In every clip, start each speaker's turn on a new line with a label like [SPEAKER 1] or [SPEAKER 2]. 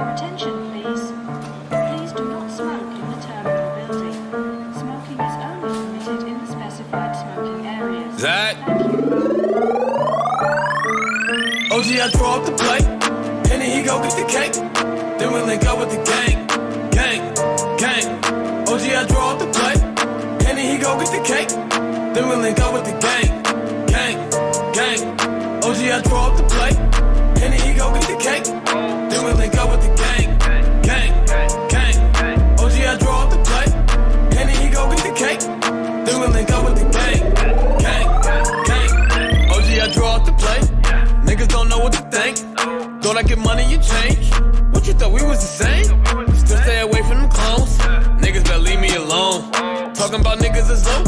[SPEAKER 1] Attention, please. Please do not smoke in the terminal building. Smoking is only permitted in the specified smoking areas.
[SPEAKER 2] Zach? OG, I draw up the plate, and then he go get the cake. Then we link up with the gang. OG, I draw up the plate, and then he go get the cake. Then we link up with the gang. OG, I draw up the plate, and then he go get the cake. Then we link up with the gang. OG, I draw up the plate, and then he go get the cake. Then we link up with the gang. OG, I draw up the plate. Niggas don't know what to think. Thought I get money, you change. What you thought we was the same? Still stay away from them clones. Niggas better leave me alone. Talking about niggas is low.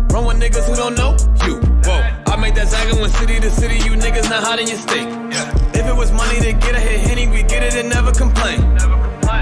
[SPEAKER 2] Run with niggas who don't know you. Whoa, I made that zagging when city to city. You niggas not hot in your state. If it was money to get a hit Henny, we get it and never complain.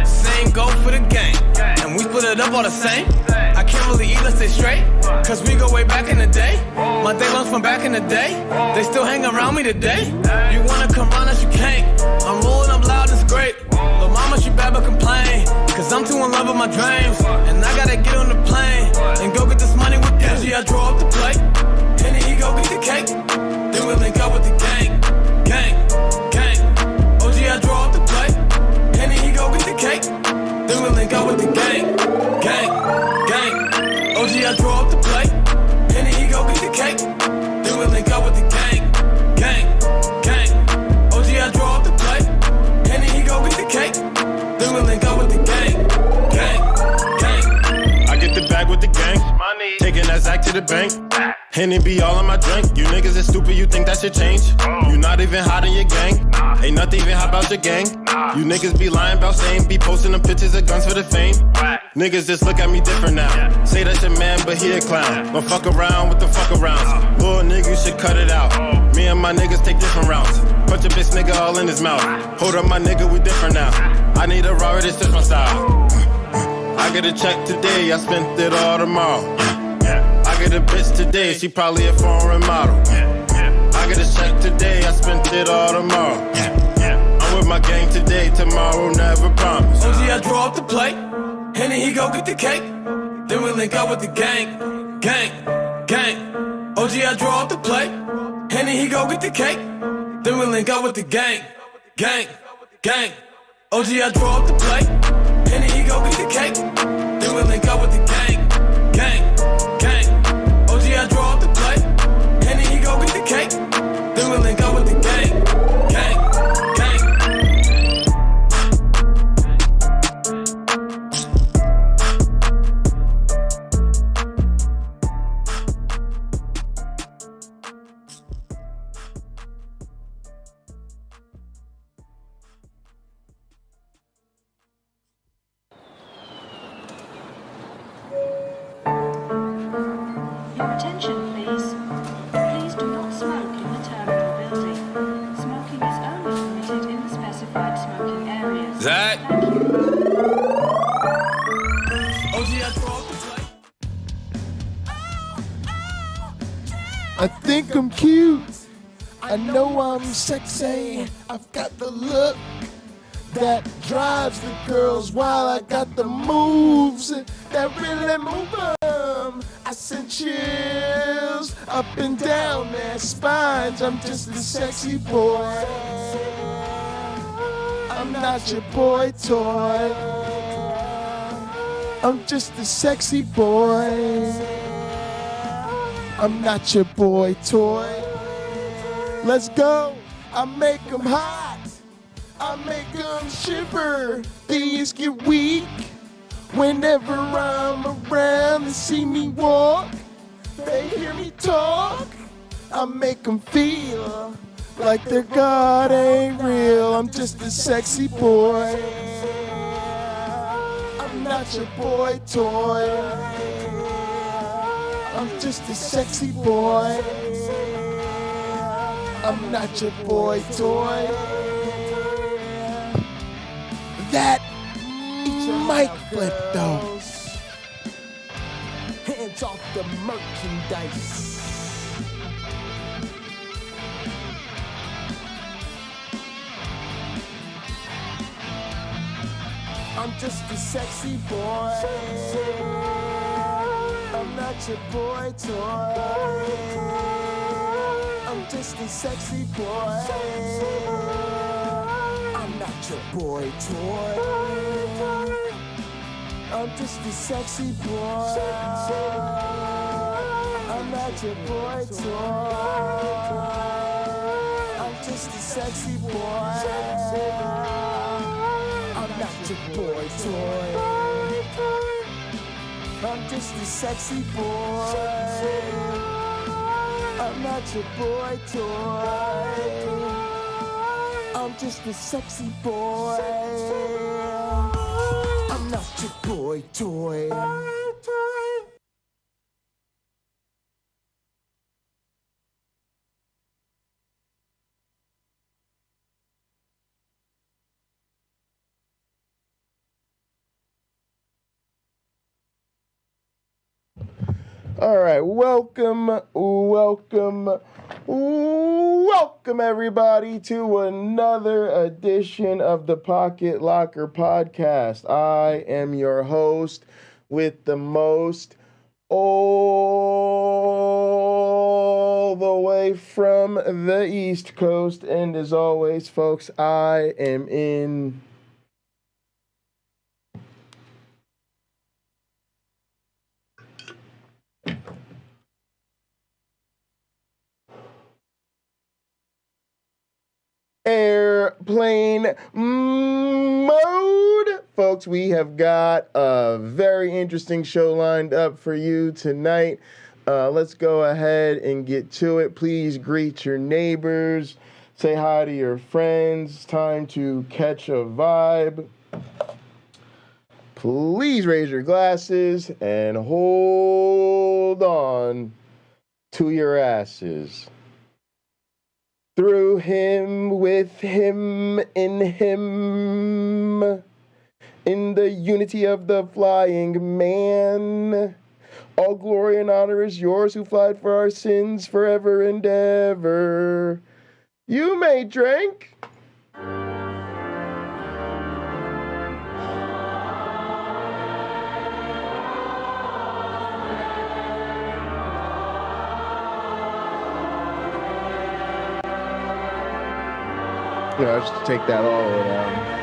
[SPEAKER 2] Same go for the gang, and we split it up all the same. I can't really eat, let's stay straight, cause we go way back in the day. My day ones from back in the day, they still hang around me today. You wanna come round us, you can't. I'm rolling up loud, it's great. But mama, she bad but complain, cause I'm too in love with my dreams. And I gotta get on the plane, and go get this money with them. I draw up the plate, and then he go get the cake. Then we link up with the gang. OG, I draw up the plate, and then he go get the cake. Then we link up with the gang. OG, I draw up the plate, and then he go get the cake. Then we link up with the gang. OG, I draw up the plate, and then he go get the cake. Then we link up with the gang.
[SPEAKER 3] I get the bag with the gang. Taking that Zach to the bank. Henny be all in my drink. You niggas is stupid, you think that should change? You not even hot in your gang. Ain't nothing even hot about your gang. You niggas be lying about same. Be posting them pictures of guns for the fame. Niggas just look at me different now. Say that's your man, but he a clown. Don't fuck around with the fuck arounds. Little nigga, you should cut it out. Me and my niggas take different routes. Punch a bitch nigga all in his mouth. Hold up my nigga, we different now. I need a raw, this is my style. I get a check today, I spent it all tomorrow. I get a bitch today, she probably a foreign model. I get a check today, I spent it all tomorrow. I'm with my gang today, tomorrow never promise.
[SPEAKER 2] OG, I draw up the plate, and then he go get the cake. Then we link up with the gang. OG, I draw up the plate, and then he go get the cake. Then we link up with the gang. OG, I draw up the plate, and then he go get the cake. Then we link up with the gang. OG, I draw up the plate, and then he go get the cake. Then we link up with the gang.
[SPEAKER 1] Your attention, please. Please do not smoke in the terminal building. Smoking is only permitted in the specified smoking areas.
[SPEAKER 2] Zach?
[SPEAKER 1] Thank you.
[SPEAKER 2] OG, I draw up the plate.
[SPEAKER 4] I think I'm cute. I know I'm sexy. I've got the look that drives the girls while I got the moves that really move them. I send chills up and down their spines. I'm just a sexy boy. I'm not your boy toy. I'm just a sexy boy. I'm not your boy toy. Let's go. I make them hot. I make them shiver. These get weak. Whenever I'm around, they see me walk. They hear me talk. I make them feel like their God ain't real. I'm just a sexy boy. I'm not your boy toy. I'm just a sexy boy. I'm not your boy toy. That mic flip though. Hands off the merchandise. I'm just a sexy boy. I'm not your boy toy. I'm just a sexy boy. I'm not your boy toy. I'm just a sexy boy. I'm not your boy toy. I'm just a sexy boy. I'm not your boy toy. I'm just a sexy boy. I'm not your boy toy. I'm just a sexy boy. I'm not your boy toy. All right, welcome everybody to another edition of the Pocket Locker Podcast. I am your host with the most, all the way from the East Coast, and as always, folks, I am in airplane mode. Folks, we have got a very interesting show lined up for you tonight. Let's go ahead and get to it. Please greet your neighbors. Say hi to your friends. It's time to catch a vibe. Please raise your glasses and hold on to your asses. Through him, with him, in the unity of the flying man. All glory and honor is yours who flied for our sins forever and ever. You may drink. You know, just take that all the way down.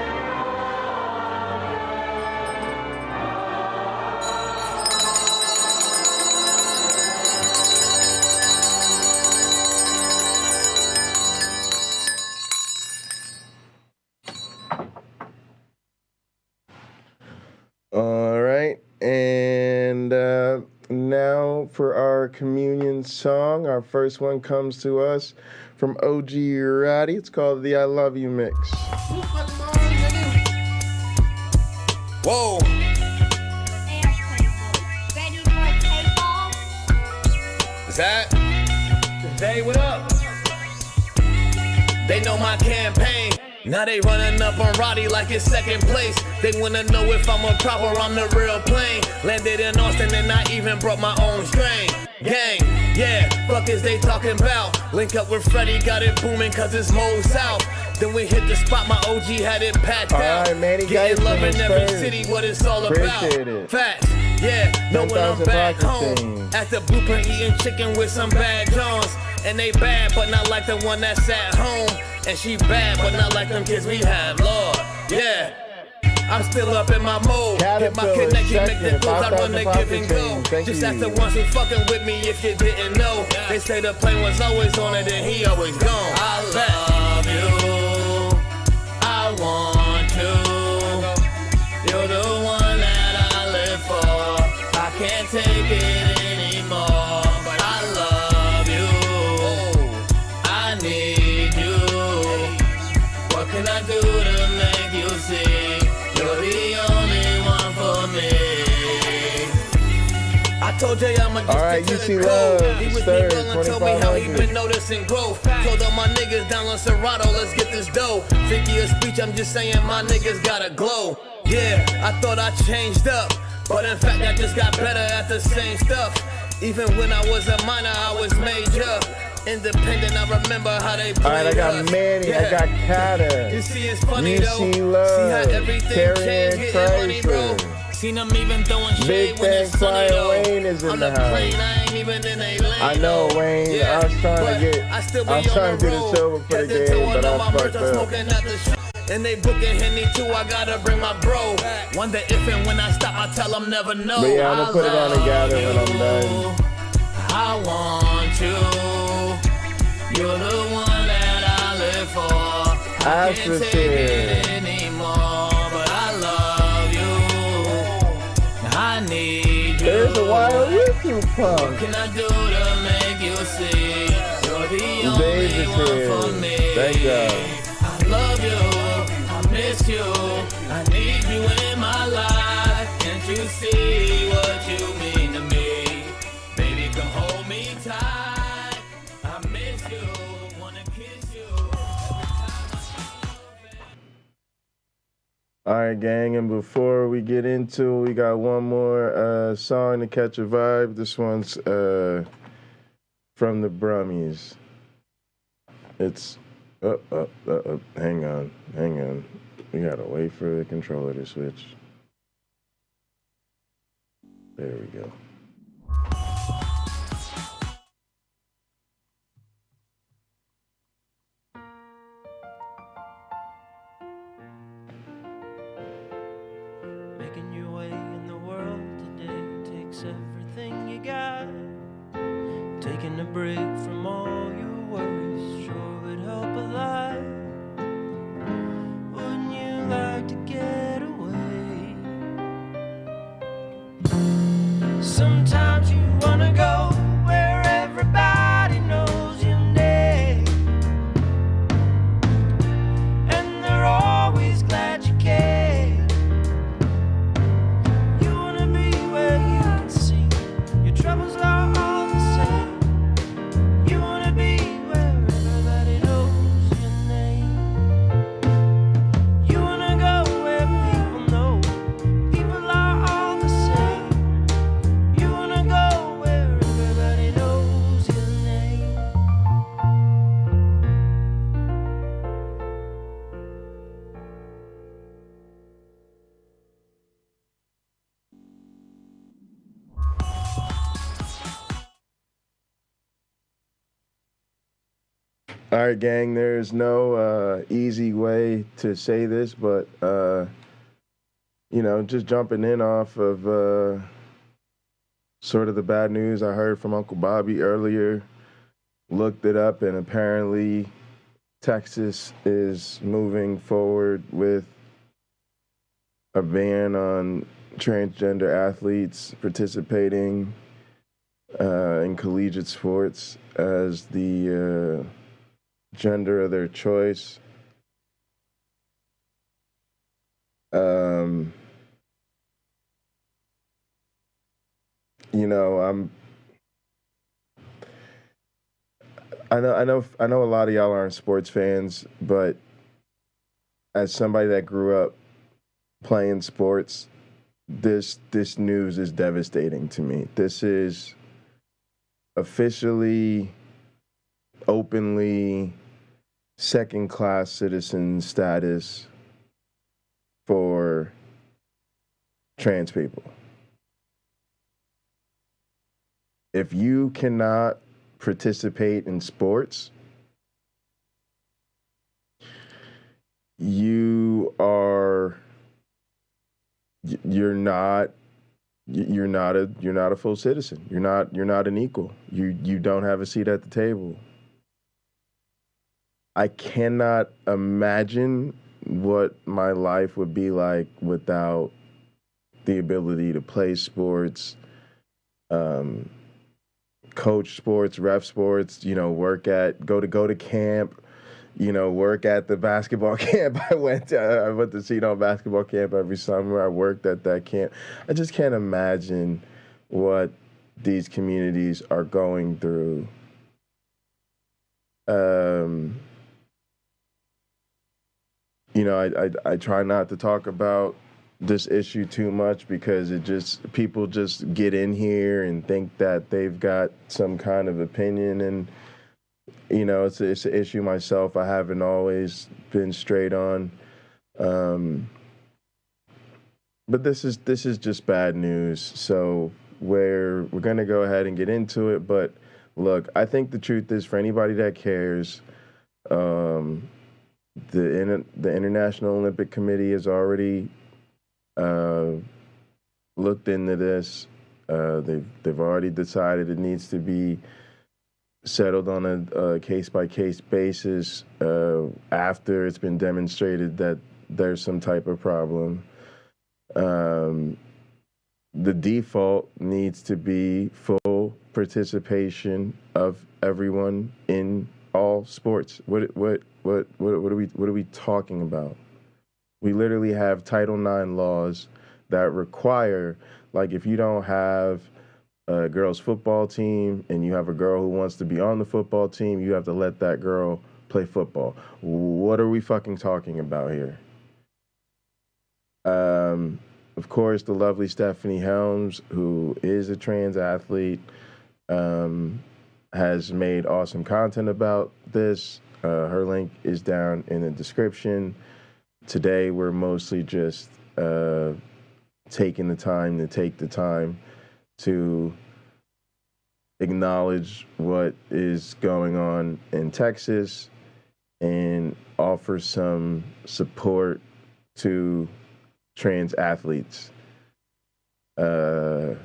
[SPEAKER 4] All right, and now for our communion song. Our first one comes to us from OG Roddy. It's called the I Love You Mix.
[SPEAKER 2] Whoa. Is that? Hey, what up? They know my campaign. Now they running up on Roddy like it's second place. They wanna know if I'm a prop or I'm the real plane. Landed in Austin and I even brought my own strain. Gang, yeah, fuck is they talking about? Link up with Freddie, got it booming cause it's Mo South. Then we hit the spot, my OG had it packed out.
[SPEAKER 4] Alright, Manny,
[SPEAKER 2] getting love in every
[SPEAKER 4] first.
[SPEAKER 2] city, what it's all
[SPEAKER 4] Appreciate
[SPEAKER 2] about.
[SPEAKER 4] it.
[SPEAKER 2] Facts, yeah, know when I'm back home.
[SPEAKER 4] things.
[SPEAKER 2] At the blueprint eating chicken with some bad Johns. And they bad, but not like the one that's at home. And she bad, but not like them kids we have, Lord, yeah. I'm still up in my mode. Hit my connection, make the fools I run the give and go. Just ask the ones who fucking with me if you didn't know. They say the plane was always on it and he always gone. I love you, I want to. You're the one that I live for. I can't take it anymore. But I love you, I need you. What can I do to make you see? You're the only one for me. I told Jay I'ma just
[SPEAKER 4] Alright,
[SPEAKER 2] stick
[SPEAKER 4] you
[SPEAKER 2] to
[SPEAKER 4] see
[SPEAKER 2] the
[SPEAKER 4] love.
[SPEAKER 2] code. He was me
[SPEAKER 4] Third,
[SPEAKER 2] rolling, told me how he
[SPEAKER 4] 2500.
[SPEAKER 2] been noticing growth. Told all my niggas down on Serato, let's get this dough. Figure of speech, I'm just saying my niggas gotta glow. Yeah, I thought I changed up, but in fact I just got better at the same stuff. Even when I was a minor, I was major. Independent, I remember how they played
[SPEAKER 4] Alright, I got
[SPEAKER 2] us.
[SPEAKER 4] Manny,
[SPEAKER 2] Yeah.
[SPEAKER 4] I got Kata.
[SPEAKER 2] You see, it's funny
[SPEAKER 4] You
[SPEAKER 2] though.
[SPEAKER 4] see love.
[SPEAKER 2] See how everything
[SPEAKER 4] Carrie
[SPEAKER 2] changed,
[SPEAKER 4] and
[SPEAKER 2] getting Seen them even throwing shade
[SPEAKER 4] Big
[SPEAKER 2] when
[SPEAKER 4] thanks,
[SPEAKER 2] it's sunny
[SPEAKER 4] Fire
[SPEAKER 2] though.
[SPEAKER 4] Wayne is in
[SPEAKER 2] On
[SPEAKER 4] the
[SPEAKER 2] the plane,
[SPEAKER 4] house.
[SPEAKER 2] I ain't even in a lane.
[SPEAKER 4] I know,
[SPEAKER 2] though.
[SPEAKER 4] Wayne.
[SPEAKER 2] Yeah,
[SPEAKER 4] I was trying
[SPEAKER 2] but
[SPEAKER 4] to get.
[SPEAKER 2] I still be
[SPEAKER 4] I was trying
[SPEAKER 2] on
[SPEAKER 4] to
[SPEAKER 2] the
[SPEAKER 4] do the
[SPEAKER 2] road.
[SPEAKER 4] show before the
[SPEAKER 2] Headed to
[SPEAKER 4] game, but
[SPEAKER 2] another
[SPEAKER 4] I
[SPEAKER 2] merch,
[SPEAKER 4] fucked
[SPEAKER 2] I'm
[SPEAKER 4] up.
[SPEAKER 2] smoking at the shop. And they booking Henny too, I gotta bring my bro. Wonder if and when I stop, I tell them never know.
[SPEAKER 4] But yeah, I'm gonna put it on together when I'm done.
[SPEAKER 2] I want you. You're the one that I live for. I can't take it anymore, but I love you. I need you.
[SPEAKER 4] There's a wild YouTube
[SPEAKER 2] What
[SPEAKER 4] pump.
[SPEAKER 2] can I do to make you see? You're the only
[SPEAKER 4] Dave is
[SPEAKER 2] one
[SPEAKER 4] here.
[SPEAKER 2] for me.
[SPEAKER 4] Thank God.
[SPEAKER 2] I love you. I miss you. I need you in my life. Can't you see what you mean to me? Baby, come hold me tight. I miss you. Wanna kiss you.
[SPEAKER 4] All right, gang, and before we get into it, we got one more song to catch a vibe. This one's from the Brummies. It's hang on. We gotta wait for the controller to switch. There we go.
[SPEAKER 5] Making your way in the world today takes everything you got. Taking a break from all your worries sure would help a lot. Wouldn't you like to get away? Sometimes you wanna go where everybody knows your name, and they're always glad you came. You wanna be where you can see your troubles are all the same. You wanna be where everybody knows your name. You wanna go where people know people are all the same. You wanna go where everybody knows your name.
[SPEAKER 4] All right, gang, there's no easy way to say this, but, just jumping in off of sort of the bad news I heard from Uncle Bobby earlier, looked it up, and apparently Texas is moving forward with a ban on transgender athletes participating in collegiate sports as the gender of their choice. I know a lot of y'all aren't sports fans, but as somebody that grew up playing sports, this news is devastating to me. This is officially, openly second-class citizen status for trans people. If you cannot participate in sports, you're not a full citizen. You're not an equal. You don't have a seat at the table. I cannot imagine what my life would be like without the ability to play sports, coach sports, ref sports, go to camp, work at the basketball camp. I went to see basketball camp every summer. I worked at that camp. I just can't imagine what these communities are going through. I try not to talk about this issue too much because people just get in here and think that they've got some kind of opinion, and it's an issue myself I haven't always been straight on. But this is just bad news. So we're gonna go ahead and get into it. But look, I think the truth is, for anybody that cares, the International Olympic Committee has already looked into this. They've already decided it needs to be settled on a case-by-case basis after it's been demonstrated that there's some type of problem. The default needs to be full participation of everyone in all sports. What are we talking about? We literally have Title IX laws that require, like, if you don't have a girls' football team and you have a girl who wants to be on the football team, you have to let that girl play football. What are we fucking talking about here? Of course, the lovely Stephanie Helms, who is a trans athlete, has made awesome content about this. Her link is down in the description. Today, we're mostly just taking the time to take the time to acknowledge what is going on in Texas and offer some support to trans athletes. This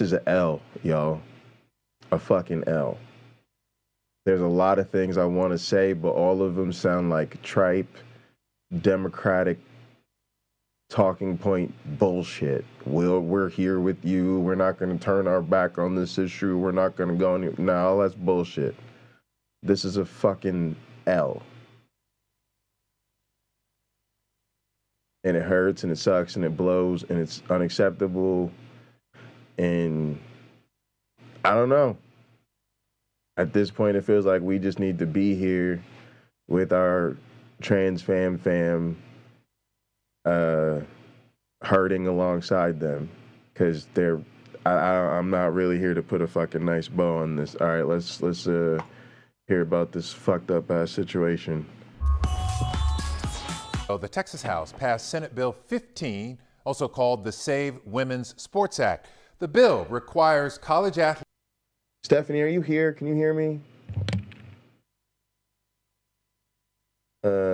[SPEAKER 4] is an L, y'all. A fucking L. There's a lot of things I want to say, but all of them sound like tripe, Democratic talking point bullshit. We're here with you. We're not going to turn our back on this issue. We're not going to go any... No, that's bullshit. This is a fucking L. And it hurts and it sucks and it blows and it's unacceptable. And I don't know. At this point, it feels like we just need to be here with our trans fam hurting alongside them, because I'm not really here to put a fucking nice bow on this. All right, let's hear about this fucked up ass situation.
[SPEAKER 6] The Texas House passed Senate Bill 15, also called the Save Women's Sports Act. The bill requires college athletes.
[SPEAKER 4] Stephanie, are you here? Can you hear me?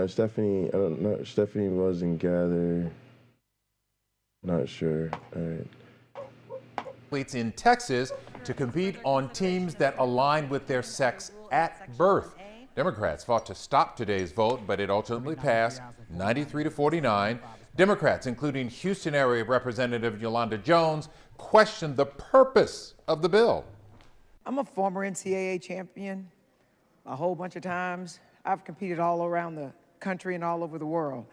[SPEAKER 4] Stephanie, I don't know. Stephanie wasn't gathered. Not sure. All right.
[SPEAKER 6] Athletes in Texas to compete on teams that align with their sex at birth. Democrats fought to stop today's vote, but it ultimately passed 93-49. Democrats, including Houston area Representative Yolanda Jones, questioned the purpose of the bill.
[SPEAKER 7] I'm a former NCAA champion a whole bunch of times. I've competed all around the country and all over the world.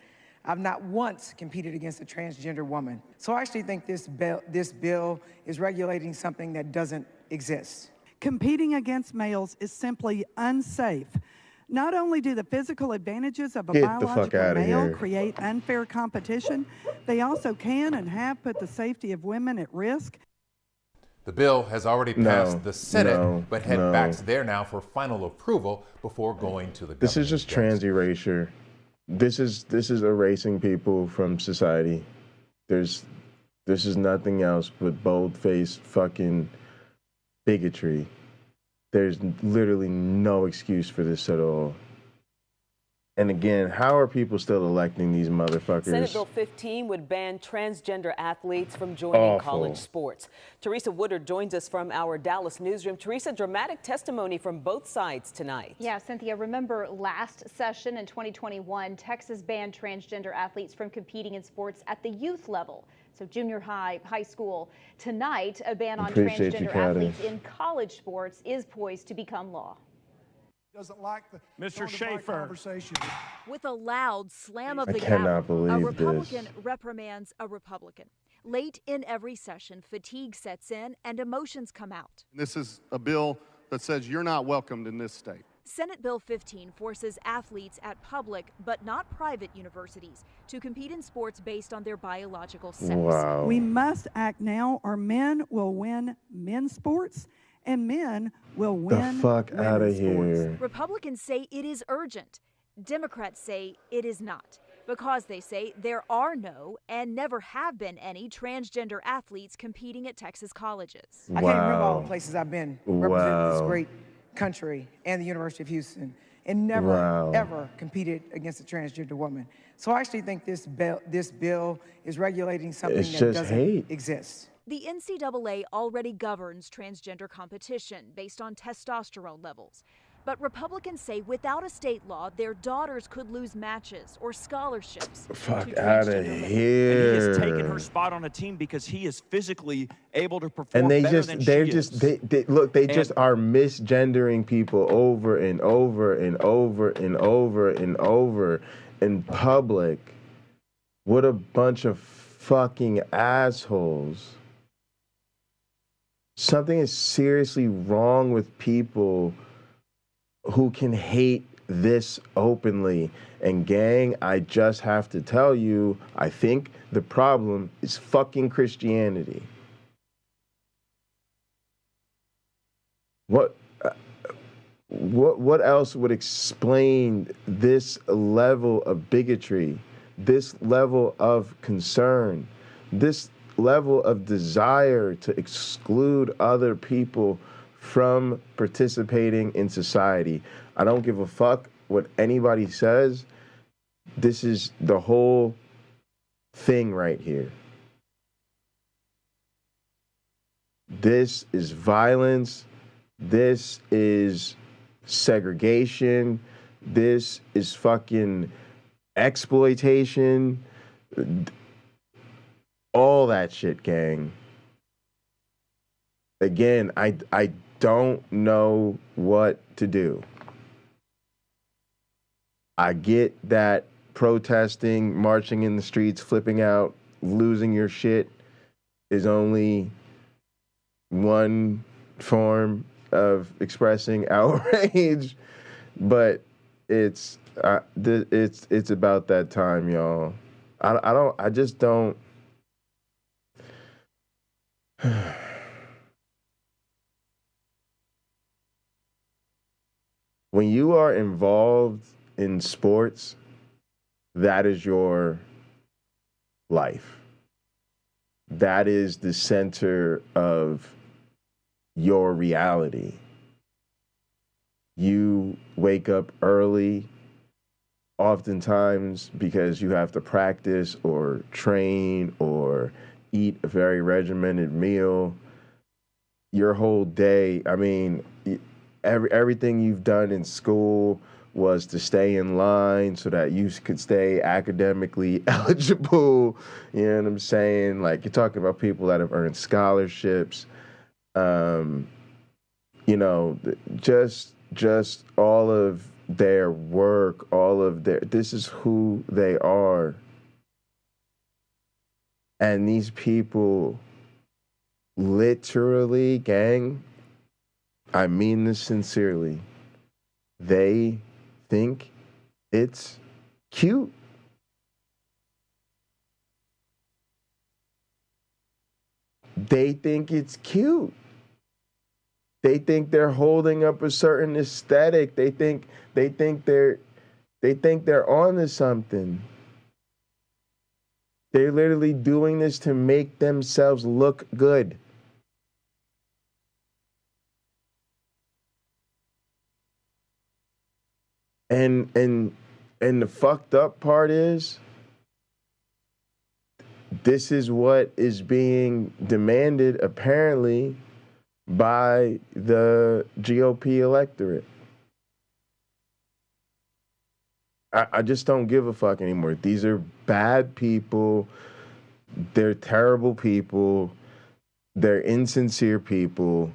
[SPEAKER 7] I've not once competed against a transgender woman. So I actually think this bill is regulating something that doesn't exist.
[SPEAKER 8] Competing against males is simply unsafe. Not only do the physical advantages of a
[SPEAKER 4] Get the fuck
[SPEAKER 8] biological
[SPEAKER 4] outta
[SPEAKER 8] male
[SPEAKER 4] here.
[SPEAKER 8] create unfair competition, they also can and have put the safety of women at risk.
[SPEAKER 6] The bill has already passed the Senate, but head
[SPEAKER 4] no.
[SPEAKER 6] back there now for final approval before going to the government.
[SPEAKER 4] This is just trans erasure. This is erasing people from society. This is nothing else but bold-faced fucking bigotry. There's literally no excuse for this at all. And again, how are people still electing these motherfuckers?
[SPEAKER 9] Senate Bill 15 would ban transgender athletes from joining college sports. Teresa Woodard joins us from our Dallas newsroom. Teresa, dramatic testimony from both sides tonight.
[SPEAKER 10] Yeah, Cynthia, remember last session in 2021, Texas banned transgender athletes from competing in sports at the youth level. So junior high, high school. Tonight, a ban on transgender athletes in college sports is poised to become law.
[SPEAKER 11] Doesn't like the Mr. Schaefer conversation.
[SPEAKER 12] With a loud slam of the
[SPEAKER 4] cannot
[SPEAKER 12] gavel,
[SPEAKER 4] believe
[SPEAKER 12] a Republican
[SPEAKER 4] this.
[SPEAKER 12] reprimands a Republican. Late in every session, fatigue sets in and emotions come out.
[SPEAKER 11] This is a bill that says you're not welcomed in this state.
[SPEAKER 12] Senate Bill 15 forces athletes at public but not private universities to compete in sports based on their biological sex.
[SPEAKER 4] Wow.
[SPEAKER 8] We must act now or men will win men's sports and men will win
[SPEAKER 4] the fuck out of
[SPEAKER 8] women's sports.
[SPEAKER 4] here.
[SPEAKER 12] Republicans say it is urgent. Democrats say it is not, because they say there are no and never have been any transgender athletes competing at Texas colleges.
[SPEAKER 7] I can't remember all the places I've been representing this great country and the University of Houston, and never, ever competed against a transgender woman. So I actually think this bill is regulating something that doesn't exist.
[SPEAKER 12] The NCAA already governs transgender competition based on testosterone levels. But Republicans say without a state law, their daughters could lose matches or scholarships.
[SPEAKER 4] Fuck out of here.
[SPEAKER 13] And he has taken her spot on a team because he is physically able to perform
[SPEAKER 4] and they
[SPEAKER 13] better
[SPEAKER 4] just,
[SPEAKER 13] than
[SPEAKER 4] they're
[SPEAKER 13] she
[SPEAKER 4] just,
[SPEAKER 13] is.
[SPEAKER 4] they just are misgendering people over and over and over and over and over in public. What a bunch of fucking assholes. Something is seriously wrong with people who can hate this openly. And gang, I just have to tell you, I think the problem is fucking Christianity. What else would explain this level of bigotry, this level of concern, this level of desire to exclude other people from participating in society? I don't give a fuck what anybody says. This is the whole thing right here. This is violence. This is segregation. This is fucking exploitation. All that shit, gang. Again, I don't know what to do. I get that protesting, marching in the streets, flipping out, losing your shit is only one form of expressing outrage, but it's about that time, y'all. I just don't. When you are involved in sports, that is your life. That is the center of your reality. You wake up early, oftentimes because you have to practice or train or eat a very regimented meal. Your whole day, I mean, everything you've done in school was to stay in line so that you could stay academically eligible. You know what I'm saying? Like, you're talking about people that have earned scholarships. You know, just all of their work, this is who they are. And these people literally, gang, I mean this sincerely, they think it's cute. They think it's cute. They think they're holding up a certain aesthetic. They think they're onto something. They're literally doing this to make themselves look good. And the fucked up part is, this is what is being demanded apparently by the GOP electorate. I just don't give a fuck anymore. These are bad people. They're terrible people. They're insincere people.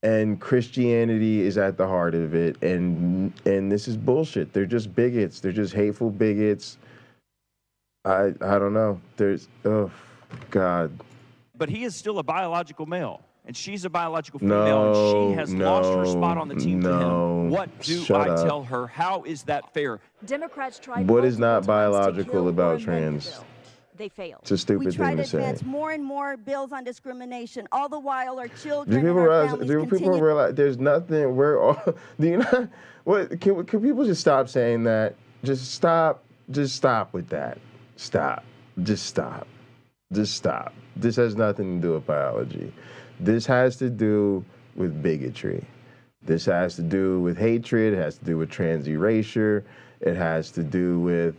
[SPEAKER 4] And Christianity is at the heart of it. And this is bullshit. They're just bigots. They're just hateful bigots. I don't know. Oh, God.
[SPEAKER 13] But he is still a biological male, and she's a biological female, and she has lost her spot on the team to him. What do I tell her? How is that fair?
[SPEAKER 12] Democrats tried
[SPEAKER 4] what is not biological about trans?
[SPEAKER 12] They failed.
[SPEAKER 4] It's a stupid thing to say.
[SPEAKER 14] We try to advance more and more bills on discrimination, all the while our children
[SPEAKER 4] Do people
[SPEAKER 14] and our
[SPEAKER 4] realize?
[SPEAKER 14] families
[SPEAKER 4] Do people
[SPEAKER 14] continue.
[SPEAKER 4] realize there's nothing? We're all. Do you not? What can people just stop saying that? Just stop with that. Stop. Just stop. Just stop. This has nothing to do with biology. This has to do with bigotry. This has to do with hatred. It has to do with trans erasure. It has to do with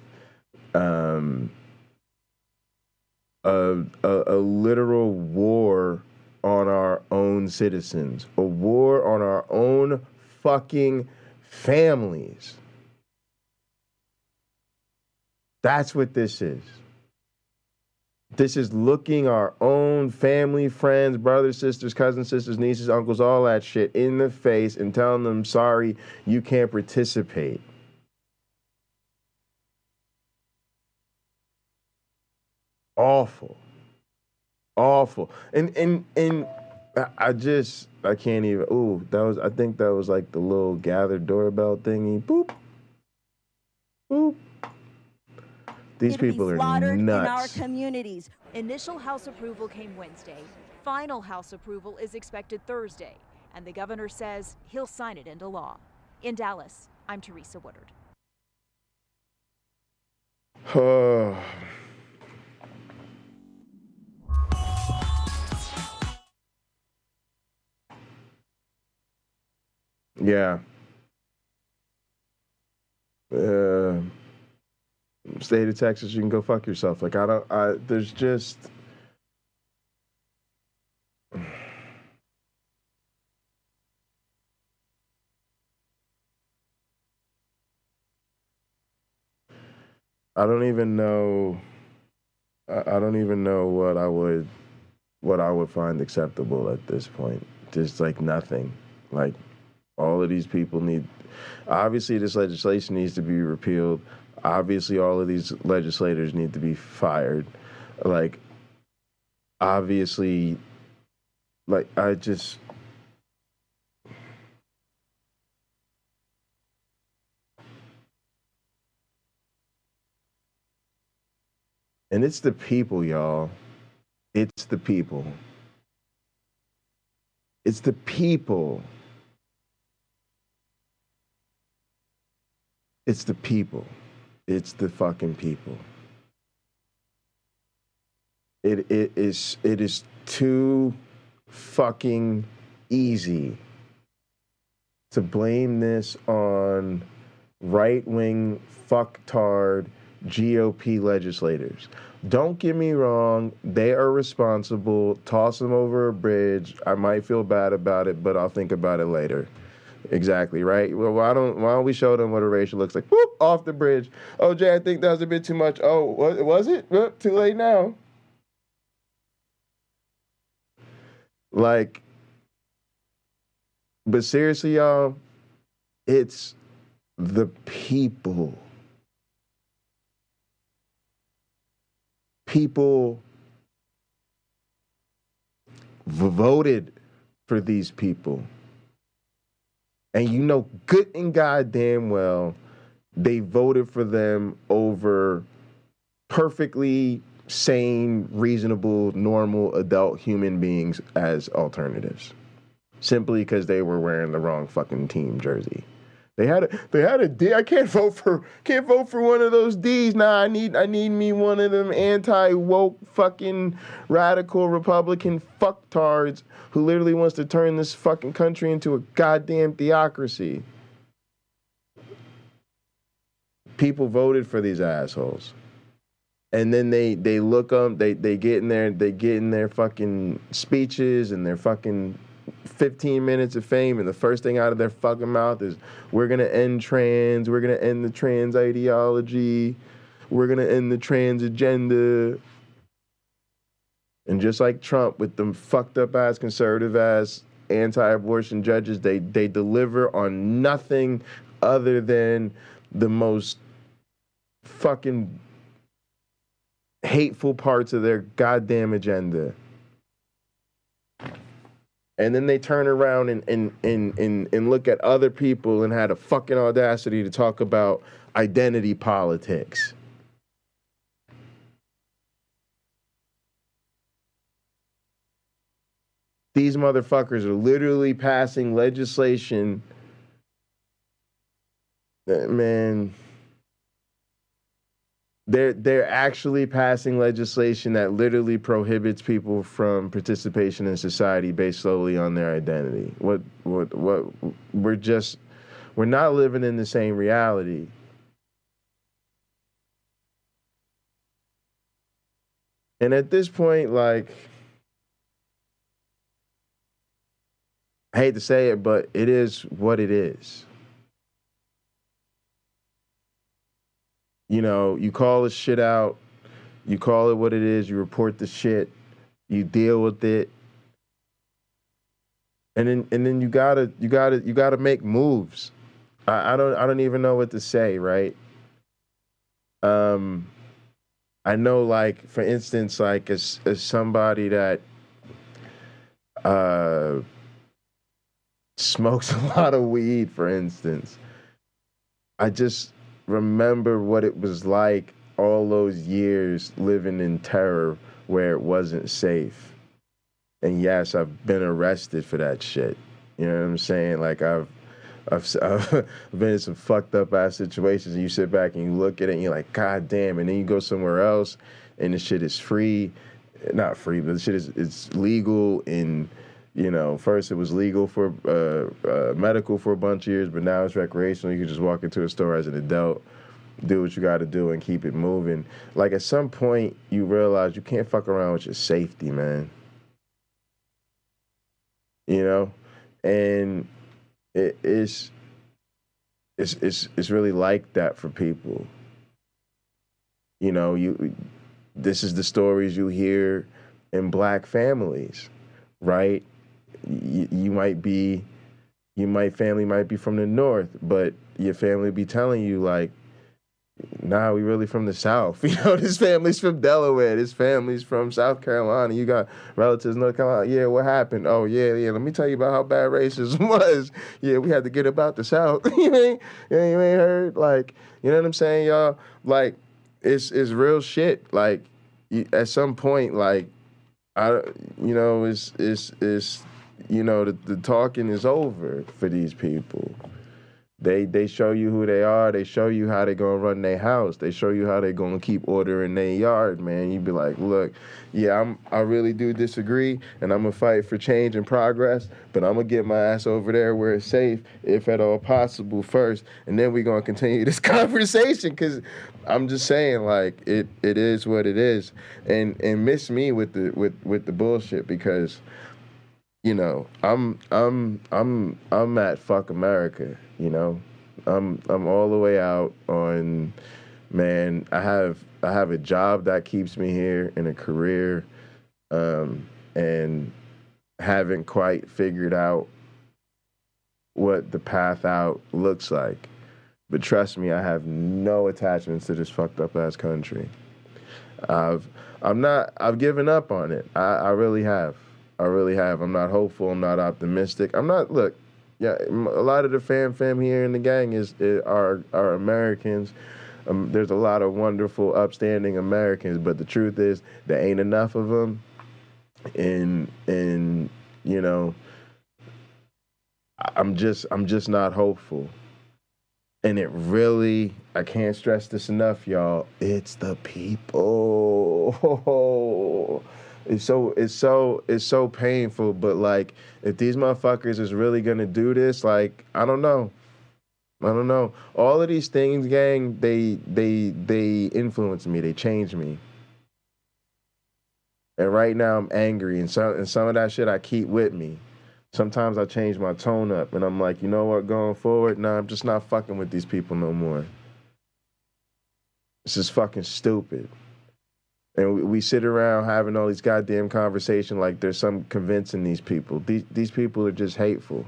[SPEAKER 4] a literal war on our own citizens, a war on our own fucking families. That's what this is. This is looking our own family, friends, brothers, sisters, cousins, sisters, nieces, uncles, all that shit in the face and telling them, sorry, you can't participate. Awful. Awful. And I can't even, I think that was like the little gathered doorbell thingy. Boop. Boop. These people are nuts.
[SPEAKER 14] In our communities.
[SPEAKER 12] Initial House approval came Wednesday. Final House approval is expected Thursday, and the governor says he'll sign it into law. In Dallas, I'm Teresa Woodard.
[SPEAKER 4] Yeah. State of Texas, you can go fuck yourself. Like, there's just... I don't even know what I would find acceptable at this point. Just like nothing. Like, all of these people obviously this legislation needs to be repealed. Obviously all of these legislators need to be fired. Like, obviously, like, and it's the people, y'all. It's the people. It's the people. It's the people. It's the fucking people. It is too fucking easy to blame this on right-wing fucktard GOP legislators. Don't get me wrong, they are responsible. Toss them over a bridge. I might feel bad about it, but I'll think about it later. Exactly, right? Well, why don't we show them what erasure looks like? Whoop, off the bridge. Oh, Jay, I think that was a bit too much. Oh, was it? Whoop, too late now. Like, but seriously, y'all, it's the people. People voted for these people. And you know good and goddamn well they voted for them over perfectly sane, reasonable, normal, adult human beings as alternatives. Simply because they were wearing the wrong fucking team jersey. They had a D. I can't vote for one of those D's. Nah, I need me one of them anti-woke fucking radical Republican fucktards who literally wants to turn this fucking country into a goddamn theocracy. People voted for these assholes. And then they look up, they get in their fucking speeches and their fucking 15 minutes of fame, and the first thing out of their fucking mouth is, we're gonna end trans, we're gonna end the trans ideology, we're gonna end the trans agenda. And just like Trump with them fucked up ass, conservative ass, anti-abortion judges, they deliver on nothing other than the most fucking hateful parts of their goddamn agenda. And then they turn around and look at other people and had a fucking audacity to talk about identity politics. These motherfuckers are literally passing legislation that, man, They're actually passing legislation that literally prohibits people from participation in society based solely on their identity. What we're not living in the same reality. And at this point, like, I hate to say it, but it is what it is. You know, you call this shit out, you call it what it is, you report the shit, you deal with it, and then you gotta make moves. I don't even know what to say, right? I know, like, for instance, like as somebody that smokes a lot of weed, for instance, I just remember what it was like all those years living in terror where it wasn't safe. And yes, I've been arrested for that shit. You know what I'm saying? Like, I've been in some fucked up ass situations, and you sit back and you look at it and you're like, God damn. And then you go somewhere else and the shit is free. Not free, but the shit is legal. And, you know, first it was legal for medical for a bunch of years, but now it's recreational. You can just walk into a store as an adult, do what you got to do, and keep it moving. Like, at some point, you realize you can't fuck around with your safety, man. You know, and it's really like that for people. You know, this is the stories you hear in black families, right? Family might be from the North, but your family be telling you, like, nah, we really from the South. You know, this family's from Delaware. This family's from South Carolina. You got relatives in North Carolina. Yeah, what happened? Oh, yeah. Let me tell you about how bad racism was. Yeah, we had to get about the South. you ain't heard? Like, you know what I'm saying, y'all? Like, it's real shit. Like, at some point, like, the talking is over for these people. They show you who they are. They show you how they gonna run their house. They show you how they gonna keep order in their yard, man. You be like, look, yeah, I really do disagree, and I'm gonna fight for change and progress, but I'm gonna get my ass over there where it's safe, if at all possible, first, and then we gonna continue this conversation. Because I'm just saying, like, it is what it is, and miss me with the bullshit, because, you know, I'm at fuck America. You know, I'm all the way out on, man. I have a job that keeps me here, and a career, and haven't quite figured out what the path out looks like. But trust me, I have no attachments to this fucked up ass country. I've given up on it. I really have. I'm not hopeful. I'm not optimistic. Look. Yeah, a lot of the fam here in the gang are Americans. There's a lot of wonderful, upstanding Americans, but the truth is there ain't enough of them. And you know, I'm just not hopeful. And it really, I can't stress this enough, y'all. It's the people. It's so painful, but, like, if these motherfuckers is really gonna do this, like, I don't know. All of these things, gang, they influence me, they change me. And right now I'm angry, and some of that shit I keep with me. Sometimes I change my tone up, and I'm like, you know what, going forward, nah, I'm just not fucking with these people no more. This is fucking stupid. And we sit around having all these goddamn conversations like there's some convincing these people. These people are just hateful.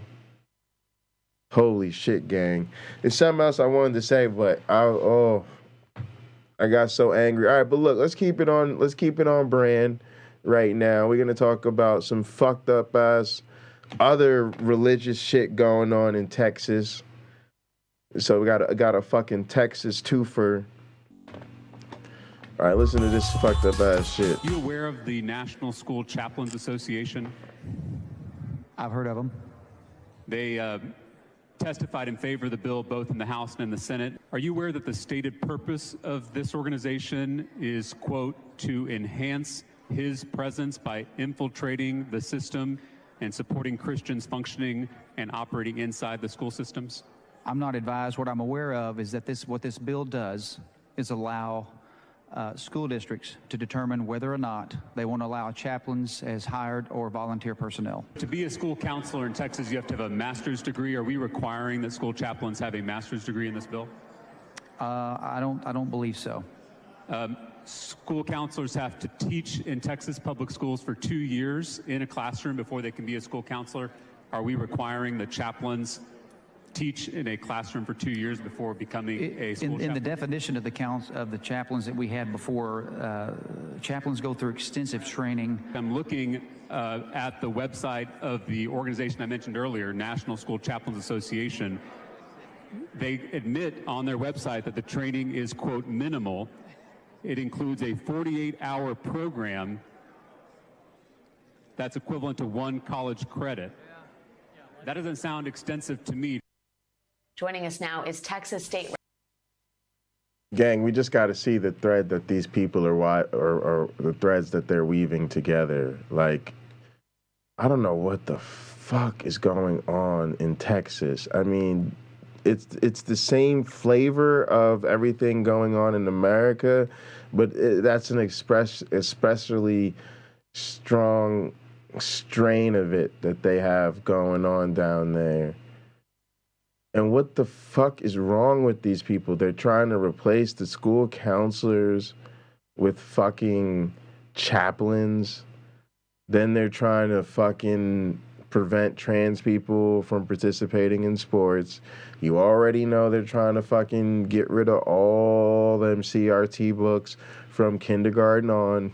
[SPEAKER 4] Holy shit, gang. There's something else I wanted to say, but I got so angry. All right, but look, let's keep it on brand right now. We're gonna talk about some fucked up ass other religious shit going on in Texas. So we got a fucking Texas twofer. All right, listen to this fucked up ass shit.
[SPEAKER 15] You aware of the National School Chaplains Association?
[SPEAKER 16] I've heard of them.
[SPEAKER 15] They testified in favor of the bill both in the House and in the Senate. Are you aware that the stated purpose of this organization is, quote, to enhance his presence by infiltrating the system and supporting Christians functioning and operating inside the school systems?
[SPEAKER 16] I'm not advised. What I'm aware of is that what this bill does is allow school districts to determine whether or not they want to allow chaplains as hired or volunteer personnel.
[SPEAKER 15] To be a school counselor in Texas, you have to have a master's degree. Are we requiring that school chaplains have a master's degree in this bill?
[SPEAKER 16] I don't believe so.
[SPEAKER 15] School counselors have to teach in Texas public schools for 2 years in a classroom before they can be a school counselor. Are we requiring the chaplains teach in a classroom for 2 years before becoming a school chaplain?
[SPEAKER 16] In the definition of the chaplains that we had before, chaplains go through extensive training.
[SPEAKER 15] I'm looking at the website of the organization I mentioned earlier, National School Chaplains Association. They admit on their website that the training is, quote, minimal. It includes a 48-hour program that's equivalent to 1 college credit. That doesn't sound extensive to me.
[SPEAKER 17] Joining us now is Texas State.
[SPEAKER 4] Gang, we just got to see the thread that these people or the threads that they're weaving together. Like, I don't know what the fuck is going on in Texas. I mean, it's the same flavor of everything going on in America, but that's an especially strong strain of it that they have going on down there. And what the fuck is wrong with these people? They're trying to replace the school counselors with fucking chaplains. Then they're trying to fucking prevent trans people from participating in sports. You already know they're trying to fucking get rid of all them CRT books from kindergarten on.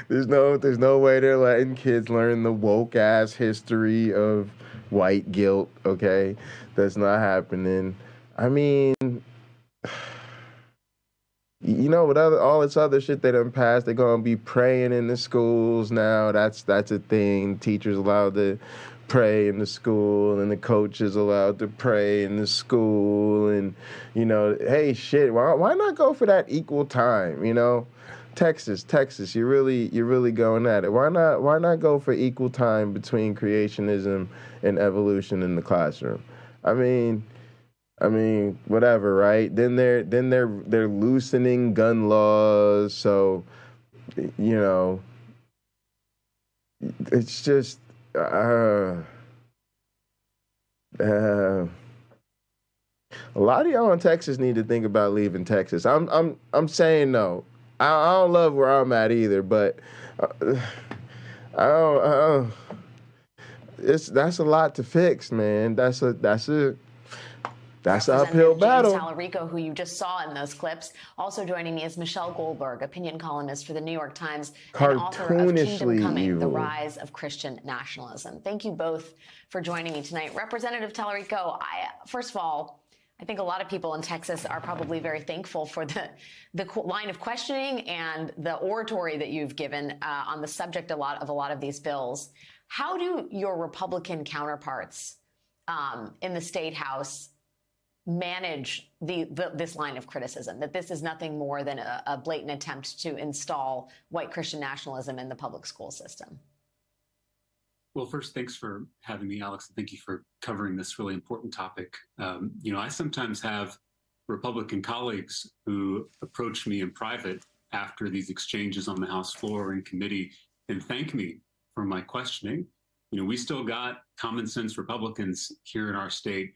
[SPEAKER 4] There's no way they're letting kids learn the woke ass history of white guilt, okay? That's not happening. I mean, you know, with all this other shit they done passed, they're gonna be praying in the schools now. That's a thing. Teachers allowed to pray in the school, and the coaches allowed to pray in the school, and you know, hey, shit, why not go for that equal time, you know? Texas, you're really going at it. Why not go for equal time between creationism and evolution in the classroom? I mean, whatever, right? Then they're loosening gun laws, so you know, it's just a lot of y'all in Texas need to think about leaving Texas. I'm saying no. I don't love where I'm at either, but that's a lot to fix, man. That's an uphill battle.
[SPEAKER 17] James Talarico, who you just saw in those clips. Also joining me is Michelle Goldberg, opinion columnist for the New York Times and author of Kingdom Coming,
[SPEAKER 4] evil.
[SPEAKER 17] The Rise of Christian Nationalism. Thank you both for joining me tonight. Representative Talarico, first of all, I think a lot of people in Texas are probably very thankful for the line of questioning and the oratory that you've given on the subject of a lot of these bills. How do your Republican counterparts in the State House manage this line of criticism, that this is nothing more than a blatant attempt to install white Christian nationalism in the public school system?
[SPEAKER 15] Well, first, thanks for having me, Alex, and thank you for covering this really important topic. You know, I sometimes have Republican colleagues who approach me in private after these exchanges on the House floor or in committee and thank me for my questioning. You know, we still got common sense Republicans here in our state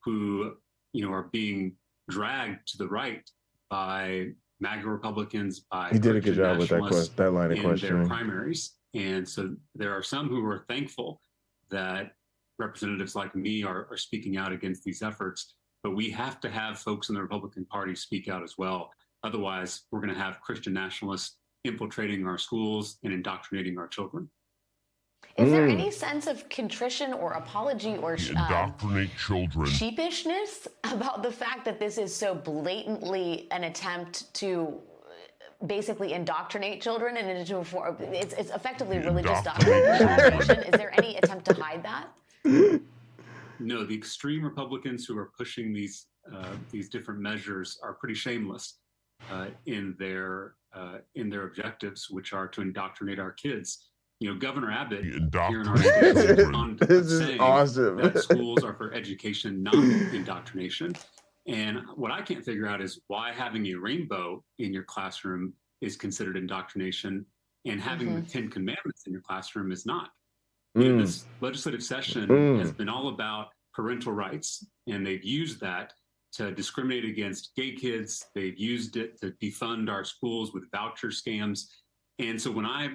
[SPEAKER 15] who, you know, are being dragged to the right by MAGA Republicans, by
[SPEAKER 4] He did a good job with that line of
[SPEAKER 15] in
[SPEAKER 4] questioning.
[SPEAKER 15] their primaries. And so there are some who are thankful that representatives like me are speaking out against these efforts, but we have to have folks in the Republican Party speak out as well. Otherwise, we're going to have Christian nationalists infiltrating our schools and indoctrinating our children.
[SPEAKER 17] Is there any sense of contrition or apology or
[SPEAKER 18] indoctrinate children
[SPEAKER 17] sheepishness about the fact that this is so blatantly an attempt to basically indoctrinate children and it's effectively religious doctrination? Is there any attempt to hide that?
[SPEAKER 15] No, the extreme Republicans who are pushing these different measures are pretty shameless in their objectives, which are to indoctrinate our kids. You know, Governor Abbott here in our state
[SPEAKER 4] This is
[SPEAKER 15] saying
[SPEAKER 4] awesome.
[SPEAKER 15] that schools are for education, not indoctrination. And what I can't figure out is why having a rainbow in your classroom is considered indoctrination, and having the 10 Commandments in your classroom is not. You know, this legislative session has been all about parental rights, and they've used that to discriminate against gay kids. They've used it to defund our schools with voucher scams. And so when I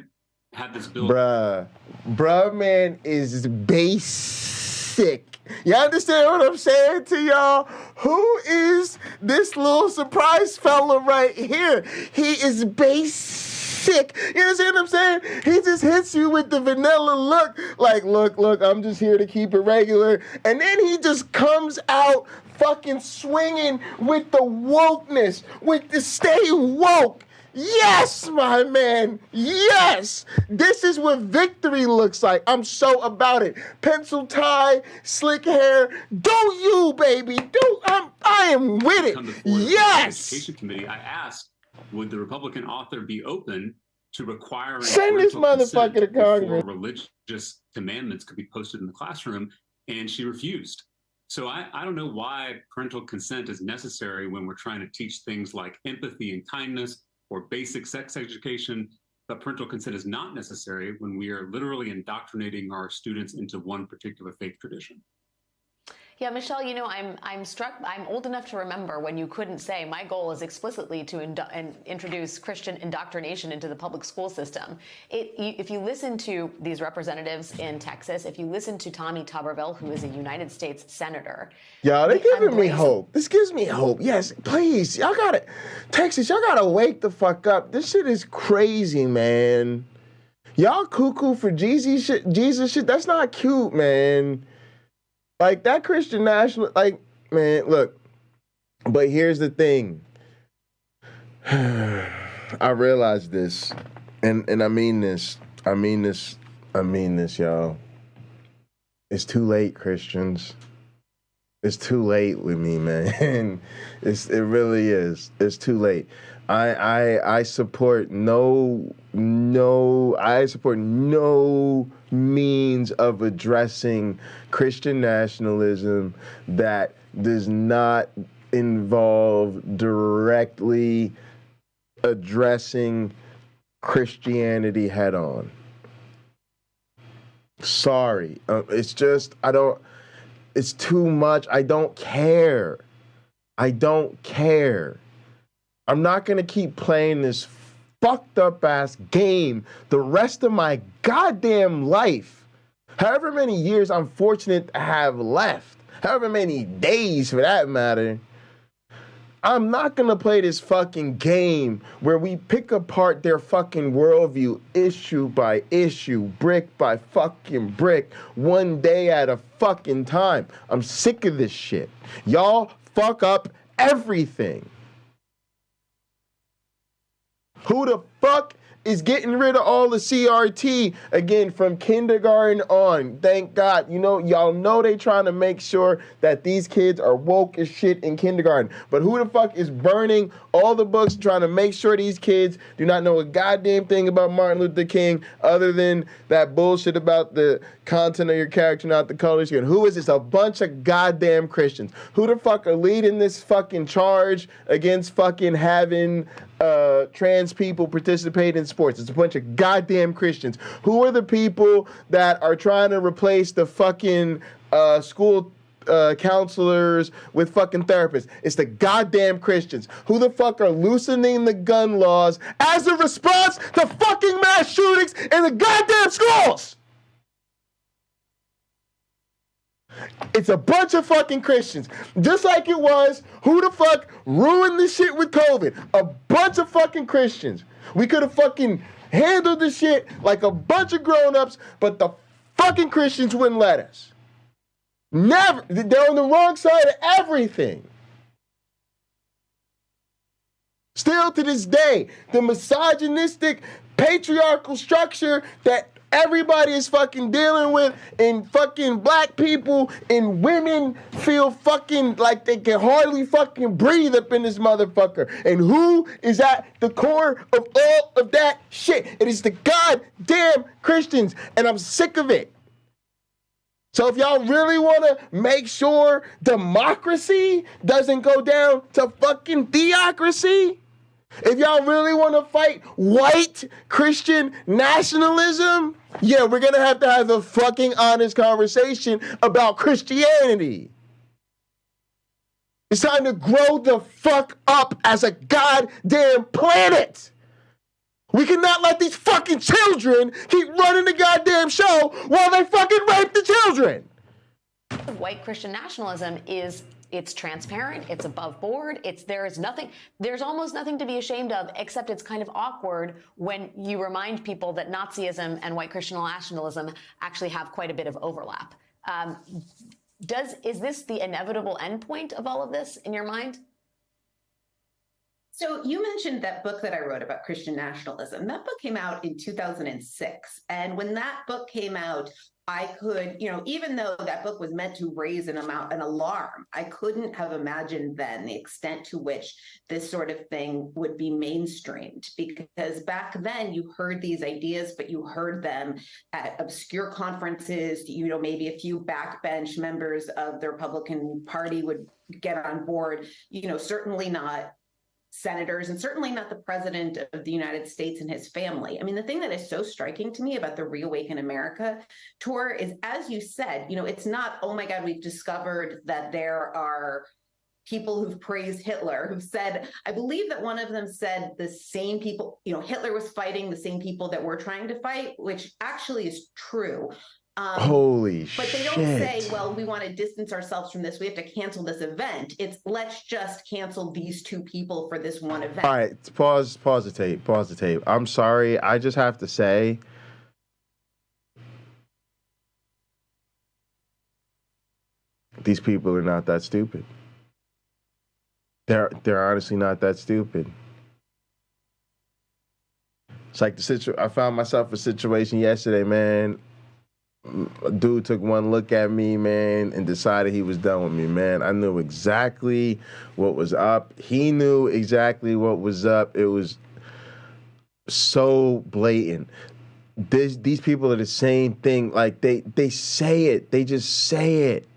[SPEAKER 15] had this bill...
[SPEAKER 4] Bruh, man, is basic. Y'all understand what I'm saying to y'all? Who is this little surprise fella right here? He is basic. You understand what I'm saying? He just hits you with the vanilla look. Like, look, I'm just here to keep it regular. And then he just comes out fucking swinging with the wokeness, with the stay woke. Yes, my man. Yes. This is what victory looks like. I'm so about it. Pencil tie, slick hair. Do you, baby? I am with it. Yes.
[SPEAKER 15] Education Committee, I asked, would the Republican author be open to requiring
[SPEAKER 4] send this motherfucker to Congress
[SPEAKER 15] before religious commandments could be posted in the classroom, and she refused. So I don't know why parental consent is necessary when we're trying to teach things like empathy and kindness or basic sex education, but parental consent is not necessary when we are literally indoctrinating our students into one particular faith tradition.
[SPEAKER 17] Yeah, Michelle, you know, I'm struck. I'm old enough to remember when you couldn't say my goal is explicitly to introduce Christian indoctrination into the public school system. If you listen to these representatives in Texas, if you listen to Tommy Tuberville, who is a United States senator,
[SPEAKER 4] y'all, they're giving me hope. This gives me hope. Yes, please, y'all gotta, Texas, y'all gotta wake the fuck up. This shit is crazy, man. Y'all cuckoo for Jesus shit. That's not cute, man. Like, that Christian national, like, man, look, but here's the thing. I realize this, and I mean this, y'all. It's too late, Christians. It's too late with me, man. It really is. It's too late. I support no means of addressing Christian nationalism that does not involve directly addressing Christianity head on. Sorry. It's just, it's too much. I don't care. I'm not going to keep playing this fucked up ass game the rest of my goddamn life. However many years I'm fortunate to have left, however many days for that matter. I'm not going to play this fucking game where we pick apart their fucking worldview issue by issue, brick by fucking brick, one day at a fucking time. I'm sick of this shit. Y'all fuck up everything. Who the fuck is getting rid of all the CRT again from kindergarten on? Thank God. You know, y'all know they trying to make sure that these kids are woke as shit in kindergarten. But who the fuck is burning all the books trying to make sure these kids do not know a goddamn thing about Martin Luther King other than that bullshit about the content of your character, not the color skin? Who is this? A bunch of goddamn Christians. Who the fuck are leading this fucking charge against fucking having trans people participate in sports? It's a bunch of goddamn Christians. Who are the people that are trying to replace the fucking school counselors with fucking therapists? It's the goddamn Christians. Who the fuck are loosening the gun laws as a response to fucking mass shootings in the goddamn schools? It's a bunch of fucking Christians. Just like it was, who the fuck ruined the shit with COVID? A bunch of fucking Christians. We could have fucking handled the shit like a bunch of grown-ups, but the fucking Christians wouldn't let us. Never. They're on the wrong side of everything. Still to this day, the misogynistic, patriarchal structure that everybody is fucking dealing with, and fucking black people and women feel fucking like they can hardly fucking breathe up in this motherfucker. And who is at the core of all of that shit? It is the goddamn Christians, and I'm sick of it. So if y'all really want to make sure democracy doesn't go down to fucking theocracy, if y'all really want to fight white Christian nationalism, yeah, we're going to have a fucking honest conversation about Christianity. It's time to grow the fuck up as a goddamn planet. We cannot let these fucking children keep running the goddamn show while they fucking rape the children.
[SPEAKER 17] White Christian nationalism it's transparent, it's above board, there's almost nothing to be ashamed of, except it's kind of awkward when you remind people that Nazism and white Christian nationalism actually have quite a bit of overlap. Is this the inevitable endpoint of all of this in your mind?
[SPEAKER 19] So you mentioned that book that I wrote about Christian nationalism. That book came out in 2006. And when that book came out, I could, even though that book was meant to raise an alarm, I couldn't have imagined then the extent to which this sort of thing would be mainstreamed. Because back then you heard these ideas, but you heard them at obscure conferences. Maybe a few backbench members of the Republican Party would get on board, certainly not senators, and certainly not the president of the United States and his family. I mean, the thing that is so striking to me about the Reawaken America tour is, as you said, it's not, oh my God, we've discovered that there are people who've praised Hitler, who've said, I believe that one of them said the same people, Hitler was fighting the same people that we're trying to fight, which actually is true.
[SPEAKER 4] Holy shit.
[SPEAKER 19] But they don't say, well, we want to distance ourselves from this. We have to cancel this event. It's let's just cancel these two people for this one event.
[SPEAKER 4] All right, pause the tape. I'm sorry. I just have to say, these people are not that stupid. They're honestly not that stupid. It's like I found myself a situation yesterday, man. A dude took one look at me, man, and decided he was done with me, man. I knew exactly what was up. He knew exactly what was up. It was so blatant. These people are the same thing. Like, they say it. They just say it.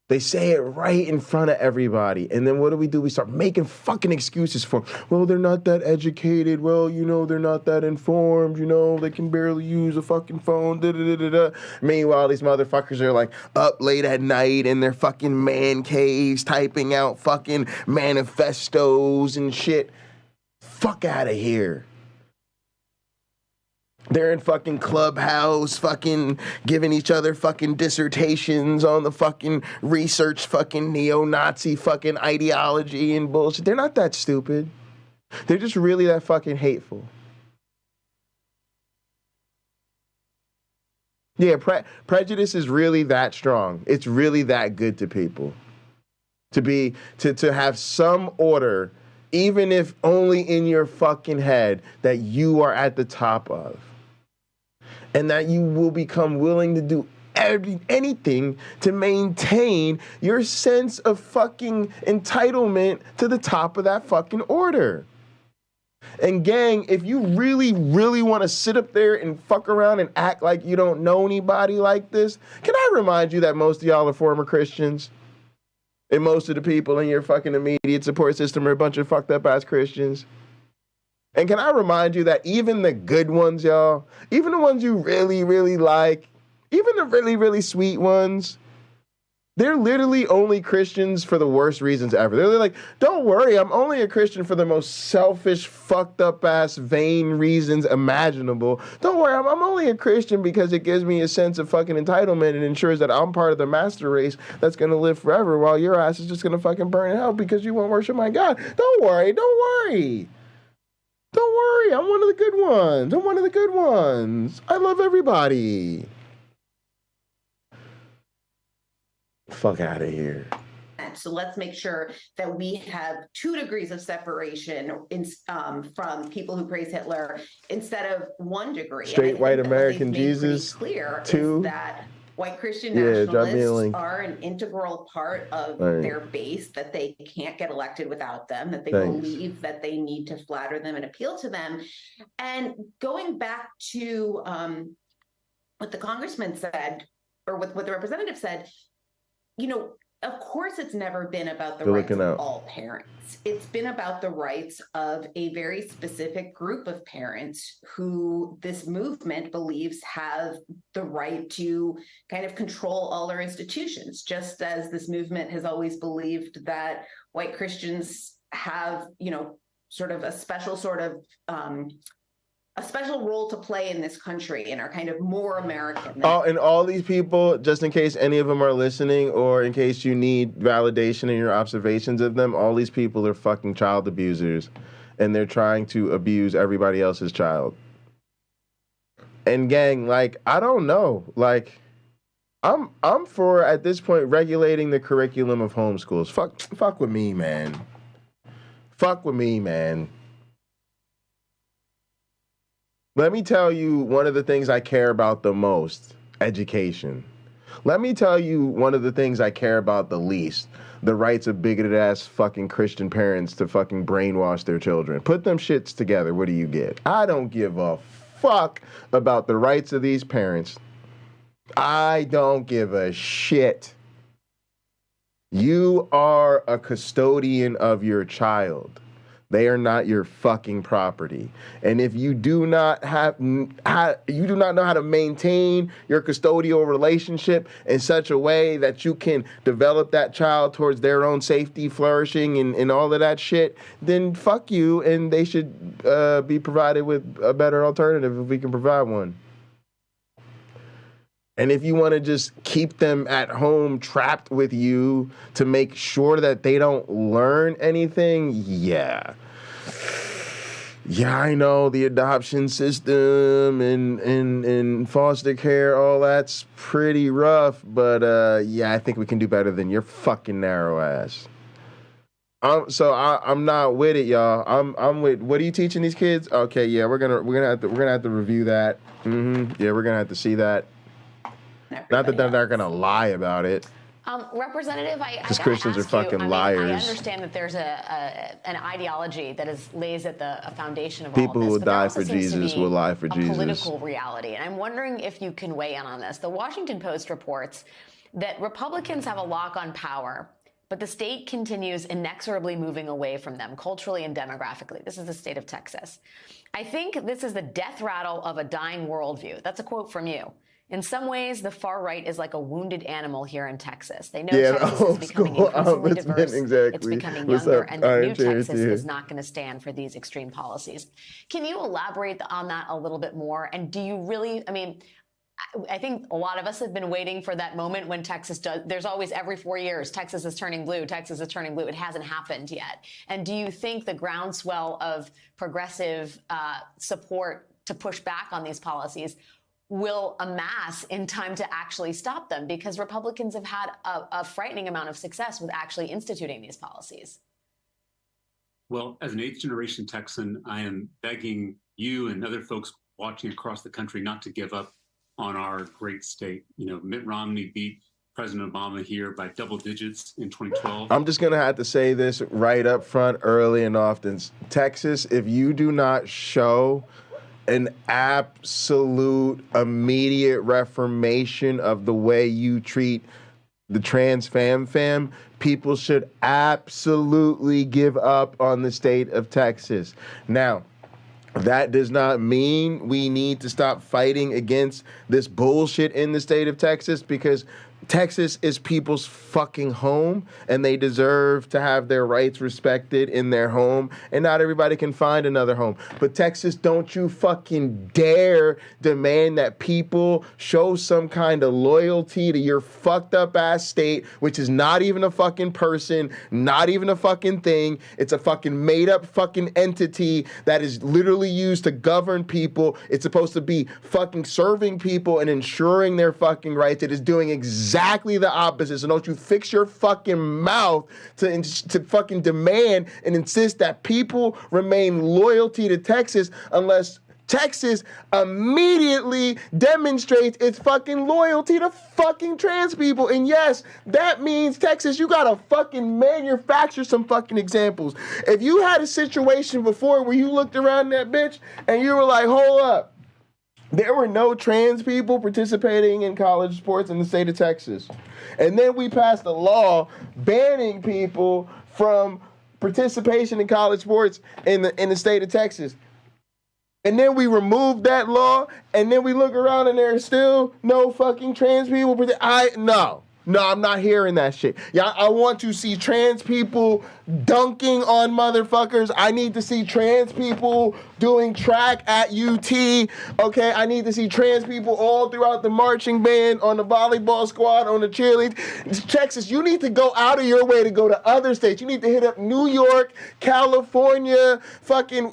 [SPEAKER 4] They say it right in front of everybody. And then what do? We start making fucking excuses for them. Well, they're not that educated. Well, they're not that informed. They can barely use a fucking phone. Meanwhile, these motherfuckers are like up late at night in their fucking man caves typing out fucking manifestos and shit. Fuck out of here. They're in fucking Clubhouse, fucking giving each other fucking dissertations on the fucking research fucking neo-Nazi fucking ideology and bullshit. They're not that stupid. They're just really that fucking hateful. Yeah, prejudice is really that strong. It's really that good to people. To have some order, even if only in your fucking head, that you are at the top of. And that you will become willing to do anything to maintain your sense of fucking entitlement to the top of that fucking order. And gang, if you really, really want to sit up there and fuck around and act like you don't know anybody like this, can I remind you that most of y'all are former Christians? And most of the people in your fucking immediate support system are a bunch of fucked up ass Christians? And can I remind you that even the good ones, y'all, even the ones you really, really like, even the really, really sweet ones, they're literally only Christians for the worst reasons ever. They're like, don't worry, I'm only a Christian for the most selfish, fucked up ass, vain reasons imaginable. Don't worry, I'm only a Christian because it gives me a sense of fucking entitlement and ensures that I'm part of the master race that's going to live forever while your ass is just going to fucking burn in hell because you won't worship my God. Don't worry. Don't worry, I'm one of the good ones. I love everybody. Fuck out of here.
[SPEAKER 19] can't. So let's make sure that we have 2 degrees of separation from people who praise Hitler instead of 1 degree.
[SPEAKER 4] Straight white American Jesus.
[SPEAKER 19] Clear
[SPEAKER 4] 2.
[SPEAKER 19] is that white Christian nationalists are an integral part of
[SPEAKER 4] Right.
[SPEAKER 19] their base, that they can't get elected without them, that they
[SPEAKER 4] Thanks.
[SPEAKER 19] believe that they need to flatter them and appeal to them. And going back to what the congressman said, or what the representative said, of course, it's never been about the rights of all parents. It's been about the rights of a very specific group of parents who this movement believes have the right to kind of control all our institutions, just as this movement has always believed that white Christians have, sort of a special role to play in this country and are kind of more American.
[SPEAKER 4] And all these people, just in case any of them are listening or in case you need validation in your observations of them, all these people are fucking child abusers and they're trying to abuse everybody else's child. And gang, I don't know. I'm for, at this point, regulating the curriculum of homeschools. Fuck with me, man. Fuck with me, man. Let me tell you one of the things I care about the most, education. Let me tell you one of the things I care about the least, the rights of bigoted ass fucking Christian parents to fucking brainwash their children. Put them shits together, what do you get? I don't give a fuck about the rights of these parents. I don't give a shit. You are a custodian of your child. They are not your fucking property. And if you do not know how to maintain your custodial relationship in such a way that you can develop that child towards their own safety, flourishing, and all of that shit, then fuck you, and they should be provided with a better alternative if we can provide one. And if you want to just keep them at home trapped with you to make sure that they don't learn anything, yeah, I know the adoption system and foster care, all that's pretty rough, but I think we can do better than your fucking narrow ass. I'm not with it, y'all. I'm with. What are you teaching these kids? Okay, yeah, we're gonna have to review that. Yeah, we're gonna have to see that. Not that they're not going to lie about it.
[SPEAKER 17] Representative,
[SPEAKER 4] because Christians are fucking liars.
[SPEAKER 17] I understand that there's an ideology that lays at the foundation of
[SPEAKER 4] people
[SPEAKER 17] all of this.
[SPEAKER 4] Who will die for Jesus will lie for Jesus.
[SPEAKER 17] Political reality, and I'm wondering if you can weigh in on this. The Washington Post reports that Republicans have a lock on power, but the state continues inexorably moving away from them culturally and demographically. This is the state of Texas. I think this is the death rattle of a dying worldview. That's a quote from you. In some ways, the far right is like a wounded animal here in Texas. They know Texas is becoming increasingly diverse. It's becoming younger, and the new Texas is not going to stand for these extreme policies. Can you elaborate on that a little bit more? And do you really, I think a lot of us have been waiting for that moment when Texas does. There's always every 4 years, Texas is turning blue, Texas is turning blue. It hasn't happened yet. And do you think the groundswell of progressive support to push back on these policies will amass in time to actually stop them? Because Republicans have had a frightening amount of success with actually instituting these policies.
[SPEAKER 15] Well, as an 8th generation Texan, I am begging you and other folks watching across the country not to give up on our great state. Mitt Romney beat President Obama here by double digits in 2012. I'm
[SPEAKER 4] just going to have to say this right up front, early and often. Texas, if you do not show an absolute immediate reformation of the way you treat the trans fam, people should absolutely give up on the state of Texas. Now, that does not mean we need to stop fighting against this bullshit in the state of Texas, because Texas is people's fucking home, and they deserve to have their rights respected in their home, and not everybody can find another home. But Texas, don't you fucking dare demand that people show some kind of loyalty to your fucked up ass state, which is not even a fucking person, not even a fucking thing. It's a fucking made up fucking entity that is literally used to govern people. It's supposed to be fucking serving people and ensuring their fucking rights. It is doing exactly exactly the opposite. So don't you fix your fucking mouth to fucking demand and insist that people remain loyalty to Texas unless Texas immediately demonstrates its fucking loyalty to fucking trans people. And yes, that means, Texas, you gotta fucking manufacture some fucking examples. If you had a situation before where you looked around that bitch and you were like, hold up, there were no trans people participating in college sports in the state of Texas. And then we passed a law banning people from participation in college sports in the state of Texas. And then we removed that law, and then we look around and there's still no fucking trans people. No, I'm not hearing that shit. Yeah, I want to see trans people dunking on motherfuckers. I need to see trans people doing track at UT. Okay, I need to see trans people all throughout the marching band, on the volleyball squad, on the cheerleading. Texas, you need to go out of your way to go to other states. You need to hit up New York, California, fucking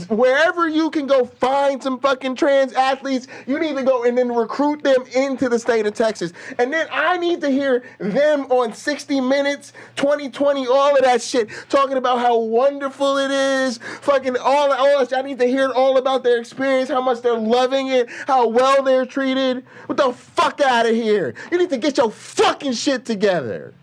[SPEAKER 4] wherever you can go find some fucking trans athletes. You need to go and then recruit them into the state of Texas. And then I need to hear them on 60 Minutes, 2020, all of that shit, talking about how wonderful it is, fucking all that. I need to hear all about their experience, how much they're loving it, how well they're treated. What the fuck out of here? You need to get your fucking shit together.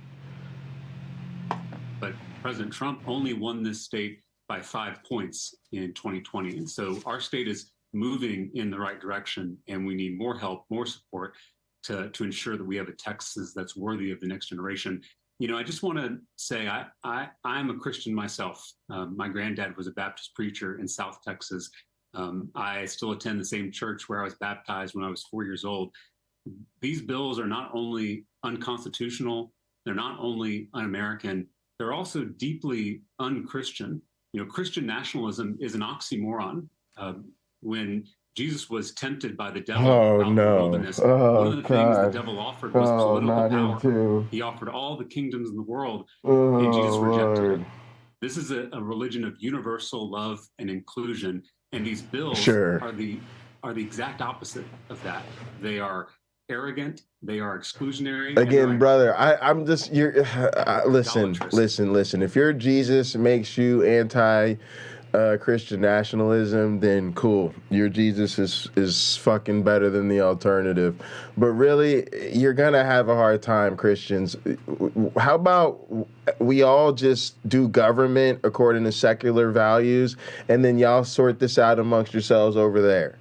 [SPEAKER 15] But President Trump only won this state by 5 points in 2020. And so our state is moving in the right direction, and we need more help, more support to ensure that we have a Texas that's worthy of the next generation. You know, I just want to say I'm a Christian myself. My granddad was a Baptist preacher in South Texas. I still attend the same church where I was baptized when I was 4 years old. These bills are not only unconstitutional, they're not only un-American, they're also deeply un-Christian. You know, Christian nationalism is an oxymoron. When Jesus was tempted by the devil out in the wilderness, one of the things the devil offered was political power. He offered all the kingdoms in the world, and Jesus rejected it. This is a religion of universal love and inclusion, and these bills are the exact opposite of that. They are arrogant, they are exclusionary.
[SPEAKER 4] Again, brother, I'm just, listen. If your Jesus makes you anti Christian nationalism, then cool. Your Jesus is fucking better than the alternative. But really, you're gonna have a hard time, Christians. How about we all just do government according to secular values, and then y'all sort this out amongst yourselves over there?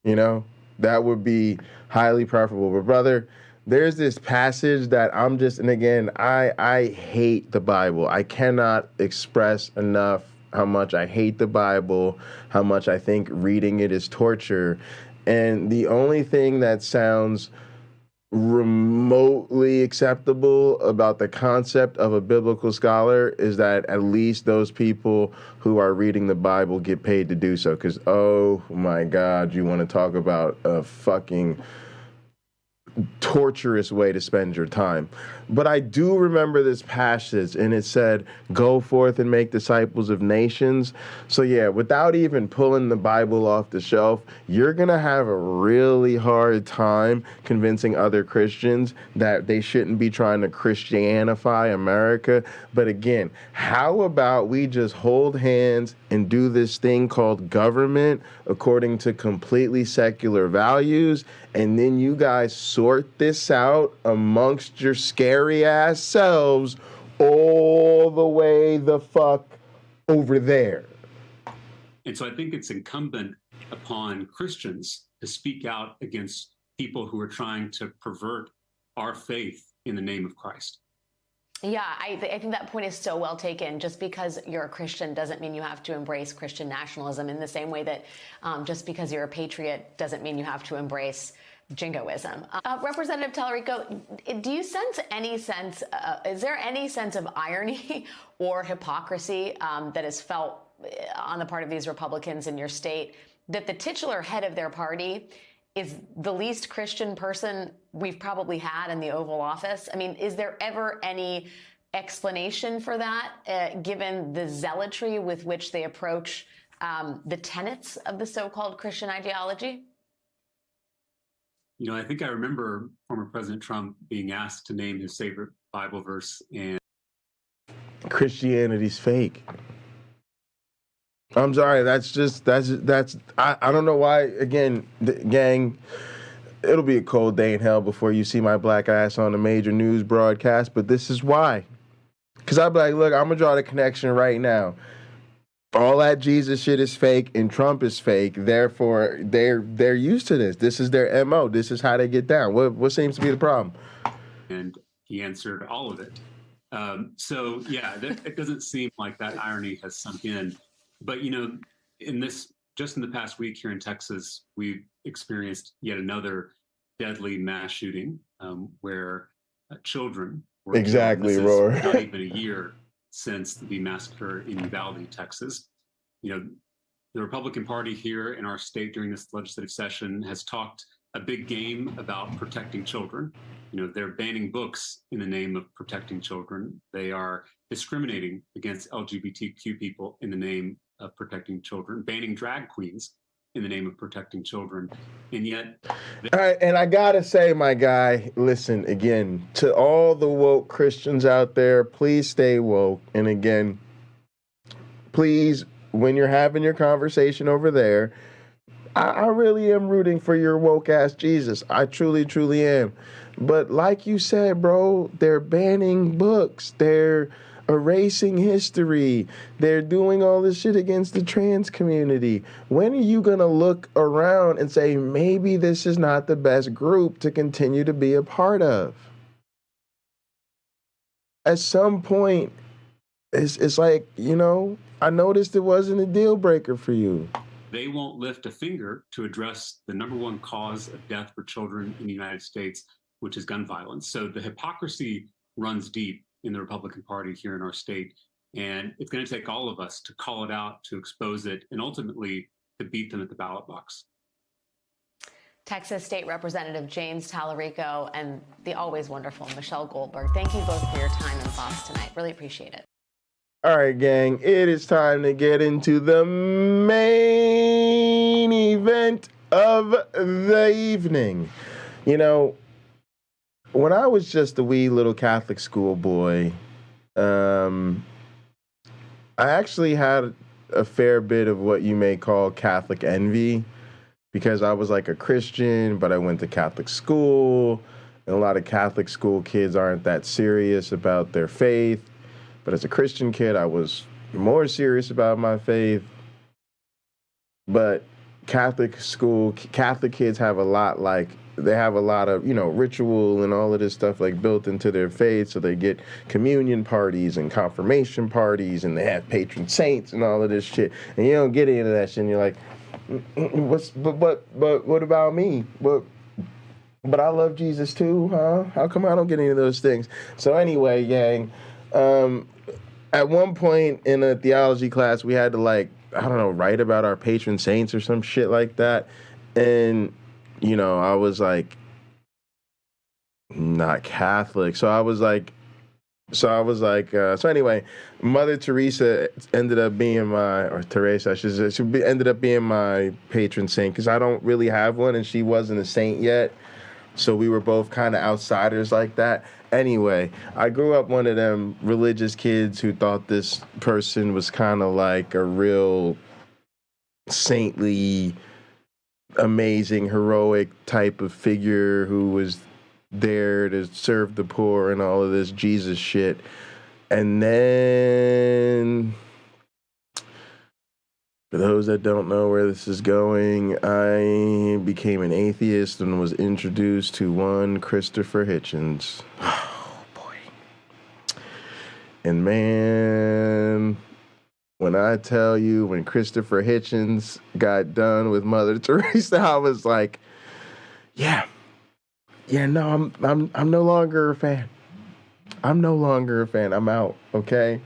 [SPEAKER 4] You know, that would be highly preferable. But brother, there's this passage that I'm just, and again, I hate the Bible. I cannot express enough how much I hate the Bible, how much I think reading it is torture. And the only thing that sounds remotely acceptable about the concept of a biblical scholar is that at least those people who are reading the Bible get paid to do so. Because, oh my God, you want to talk about a fucking torturous way to spend your time. But I do remember this passage, and it said, go forth and make disciples of nations. So yeah, without even pulling the Bible off the shelf, you're gonna have a really hard time convincing other Christians that they shouldn't be trying to Christianify America. But again, how about we just hold hands and do this thing called government according to completely secular values, and then you guys sort this out amongst your scary ass selves all the way the fuck over there.
[SPEAKER 15] And so I think it's incumbent upon Christians to speak out against people who are trying to pervert our faith in the name of Christ.
[SPEAKER 17] Yeah, I think that point is so well taken. Just because you're a Christian doesn't mean you have to embrace Christian nationalism, in the same way that just because you're a patriot doesn't mean you have to embrace jingoism. Representative Tallarico, do you sense is there any sense of irony or hypocrisy that is felt on the part of these Republicans in your state, that the titular head of their party is the least Christian person we've probably had in the Oval Office? I mean, is there ever any explanation for that, given the zealotry with which they approach the tenets of the so-called Christian ideology?
[SPEAKER 15] I think I remember former President Trump being asked to name his favorite Bible verse, and
[SPEAKER 4] Christianity's fake. I'm sorry, that's I don't know why, again, gang, it'll be a cold day in hell before you see my black ass on a major news broadcast, but this is why. Because I'll be like, look, I'm going to draw the connection right now. All that Jesus shit is fake and Trump is fake. Therefore, they're used to this. This is their MO. This is how they get down. What seems to be the problem?
[SPEAKER 15] And he answered all of it. So, yeah, it doesn't seem like that irony has sunk in. But, just in the past week here in Texas, we've experienced yet another deadly mass shooting where children were
[SPEAKER 4] exactly,
[SPEAKER 15] killed.
[SPEAKER 4] Roar.
[SPEAKER 15] This is not even a year since the massacre in Uvalde, Texas. The Republican Party here in our state during this legislative session has talked a big game about protecting children. They're banning books in the name of protecting children. They are discriminating against LGBTQ people in the name of protecting children, banning drag queens in the name of protecting children. And yet...
[SPEAKER 4] All right, and I gotta say, my guy, listen, again, to all the woke Christians out there, please stay woke. And again, please, when you're having your conversation over there, I really am rooting for your woke-ass Jesus. I truly, truly am. But like you said, bro, they're banning books. They're erasing history. They're doing all this shit against the trans community. When are you going to look around and say, maybe this is not the best group to continue to be a part of? At some point, it's like, I noticed it wasn't a deal breaker for you.
[SPEAKER 15] They won't lift a finger to address the number one cause of death for children in the United States, which is gun violence. So the hypocrisy runs deep in the Republican Party here in our state. And it's going to take all of us to call it out, to expose it, and ultimately to beat them at the ballot box.
[SPEAKER 17] Texas State Representative James Tallarico and the always wonderful Michelle Goldberg, thank you both for your time and thoughts tonight. Really appreciate it.
[SPEAKER 4] All right, gang, it is time to get into the main event of the evening. When I was just a wee little Catholic school boy, I actually had a fair bit of what you may call Catholic envy, because I was like a Christian, but I went to Catholic school, and a lot of Catholic school kids aren't that serious about their faith. But as a Christian kid, I was more serious about my faith. But Catholic kids have a lot of, ritual and all of this stuff like built into their faith. So they get communion parties and confirmation parties, and they have patron saints and all of this shit. And you don't get into that shit, and you're like, but what about me? But I love Jesus too, huh? How come I don't get any of those things? So anyway, gang, at one point in a theology class, we had to write about our patron saints or some shit like that. And, I was like, not Catholic. So anyway, Mother Teresa ended up being ended up being my patron saint, because I don't really have one and she wasn't a saint yet. So we were both kind of outsiders like that. Anyway, I grew up one of them religious kids who thought this person was kind of like a real saintly, amazing, heroic type of figure who was there to serve the poor and all of this Jesus shit. And then, for those that don't know where this is going, I became an atheist and was introduced to one Christopher Hitchens. Oh, boy. And man, when I tell you, when Christopher Hitchens got done with Mother Teresa, I was like, no, I'm no longer a fan. I'm no longer a fan. I'm out, okay?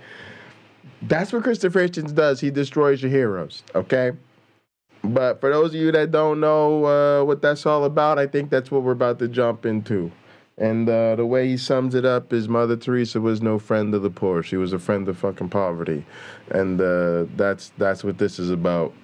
[SPEAKER 4] That's what Christopher Hitchens does. He destroys your heroes, okay? But for those of you that don't know what that's all about, I think that's what we're about to jump into. And the way he sums it up is Mother Teresa was no friend of the poor. She was a friend of fucking poverty. And that's what this is about.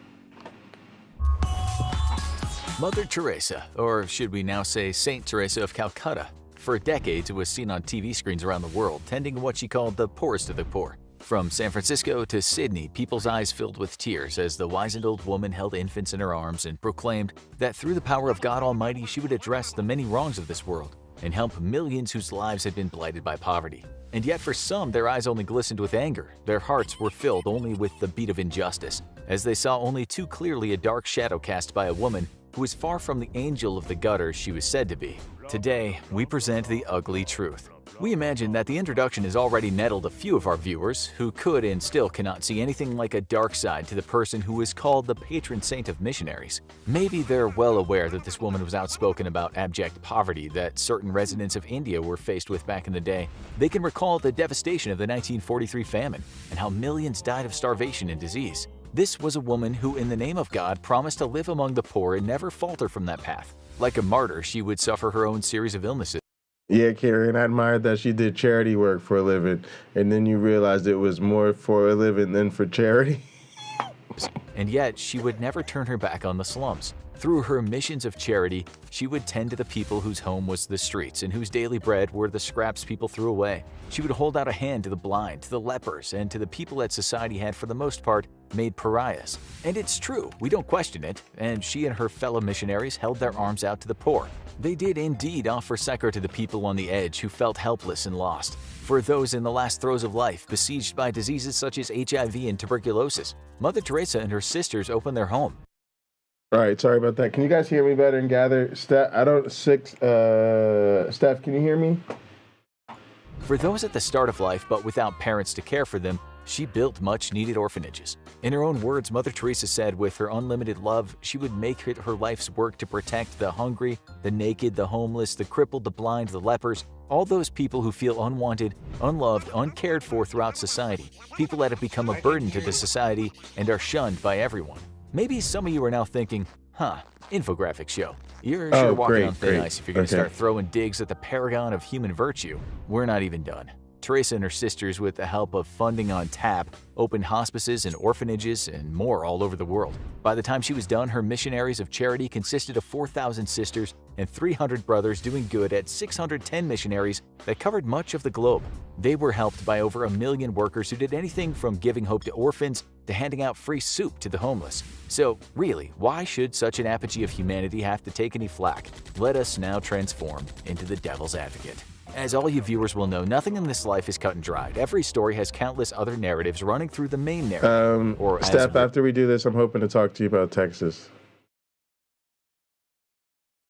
[SPEAKER 20] Mother Teresa, or should we now say Saint Teresa of Calcutta, for decades was seen on TV screens around the world, tending what she called the poorest of the poor. From San Francisco to Sydney, people's eyes filled with tears as the wizened old woman held infants in her arms and proclaimed that through the power of God Almighty she would address the many wrongs of this world and help millions whose lives had been blighted by poverty. And yet for some, their eyes only glistened with anger. Their hearts were filled only with the beat of injustice, as they saw only too clearly a dark shadow cast by a woman who was far from the angel of the gutter she was said to be. Today, we present the ugly truth. We imagine that the introduction has already nettled a few of our viewers who could and still cannot see anything like a dark side to the person who is called the patron saint of missionaries. Maybe they're well aware that this woman was outspoken about abject poverty that certain residents of India were faced with back in the day. They can recall the devastation of the 1943 famine and how millions died of starvation and disease. This was a woman who, in the name of God, promised to live among the poor and never falter from that path. Like a martyr, she would suffer her own series of illnesses.
[SPEAKER 4] Yeah, Carrie, and I admired that she did charity work for a living, and then you realized it was more for a living than for charity.
[SPEAKER 20] And yet, she would never turn her back on the slums. Through her missions of charity, she would tend to the people whose home was the streets and whose daily bread were the scraps people threw away. She would hold out a hand to the blind, to the lepers, and to the people that society had, for the most part, made pariahs. And it's true, we don't question it, and she and her fellow missionaries held their arms out to the poor. They did indeed offer succor to the people on the edge who felt helpless and lost. For those in the last throes of life, besieged by diseases such as HIV and tuberculosis, Mother Teresa and her sisters opened their home.
[SPEAKER 4] All right, sorry about that. Can you guys hear me better and gather? Steph, can you hear me?
[SPEAKER 20] For those at the start of life but without parents to care for them, she built much-needed orphanages. In her own words, Mother Teresa said with her unlimited love, she would make it her life's work to protect the hungry, the naked, the homeless, the crippled, the blind, the lepers, all those people who feel unwanted, unloved, uncared for throughout society, people that have become a burden to the society and are shunned by everyone. Maybe some of you are now thinking, infographic show. You're sure walking on thin ice if you're going to start throwing digs at the paragon of human virtue. We're not even done. Teresa and her sisters, with the help of funding on tap, opened hospices and orphanages and more all over the world. By the time she was done, her missionaries of charity consisted of 4,000 sisters and 300 brothers doing good at 610 missionaries that covered much of the globe. They were helped by over 1 million workers who did anything from giving hope to orphans to handing out free soup to the homeless. So really, why should such an apogee of humanity have to take any flack? Let us now transform into the devil's advocate. As all you viewers will know, nothing in this life is cut and dried. Every story has countless other narratives running through the main narrative.
[SPEAKER 4] Steph, after we do this, I'm hoping to talk to you about Texas.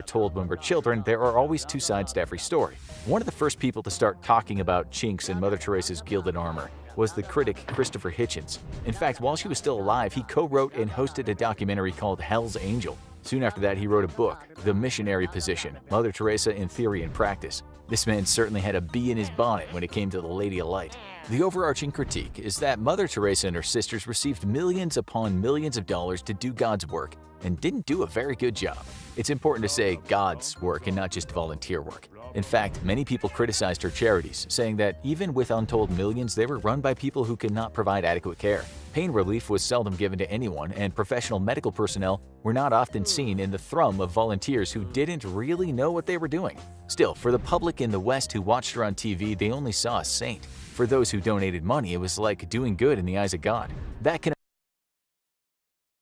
[SPEAKER 20] Told when we're children, there are always two sides to every story. One of the first people to start talking about chinks in Mother Teresa's gilded armor was the critic Christopher Hitchens. In fact, while she was still alive, he co-wrote and hosted a documentary called Hell's Angel. Soon after that, he wrote a book, The Missionary Position, Mother Teresa in Theory and Practice. This man certainly had a bee in his bonnet when it came to the Lady of Light. The overarching critique is that Mother Teresa and her sisters received millions upon millions of dollars to do God's work and didn't do a very good job. It's important to say God's work and not just volunteer work. In fact, many people criticized her charities, saying that even with untold millions, they were run by people who could not provide adequate care. Pain relief was seldom given to anyone, and professional medical personnel were not often seen in the thrum of volunteers who didn't really know what they were doing. Still, for the public in the West who watched her on TV, they only saw a saint. For those who donated money, it was like doing good in the eyes of God. That can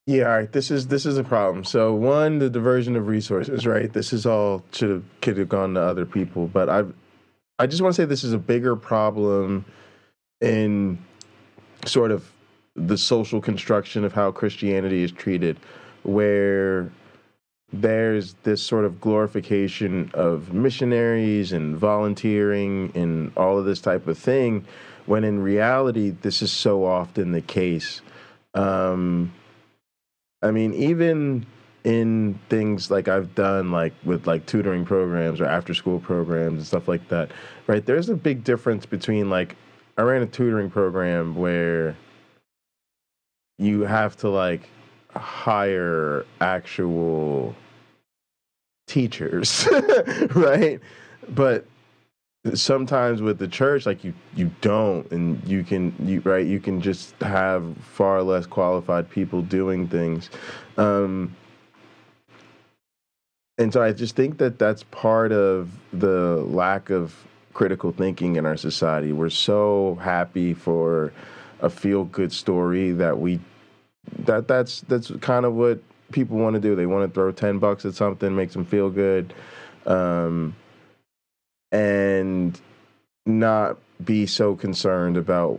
[SPEAKER 4] Yeah, all right. This is a problem. So one, the diversion of resources, right? This is all could have gone to other people, but I just want to say this is a bigger problem in sort of the social construction of how Christianity is treated, where there's this sort of glorification of missionaries and volunteering and all of this type of thing, when in reality, this is so often the case. I mean, even in things like I've done, like with like tutoring programs or after school programs and stuff like that, right? There's a big difference between, like, I ran a tutoring program where you have to like hire actual teachers, right? But sometimes with the church, like you don't, and you can just have far less qualified people doing things. And so I just think that that's part of the lack of critical thinking in our society. We're so happy for a feel-good story that's kind of what people want to do. They want to throw $10 at something, makes them feel good, and not be so concerned about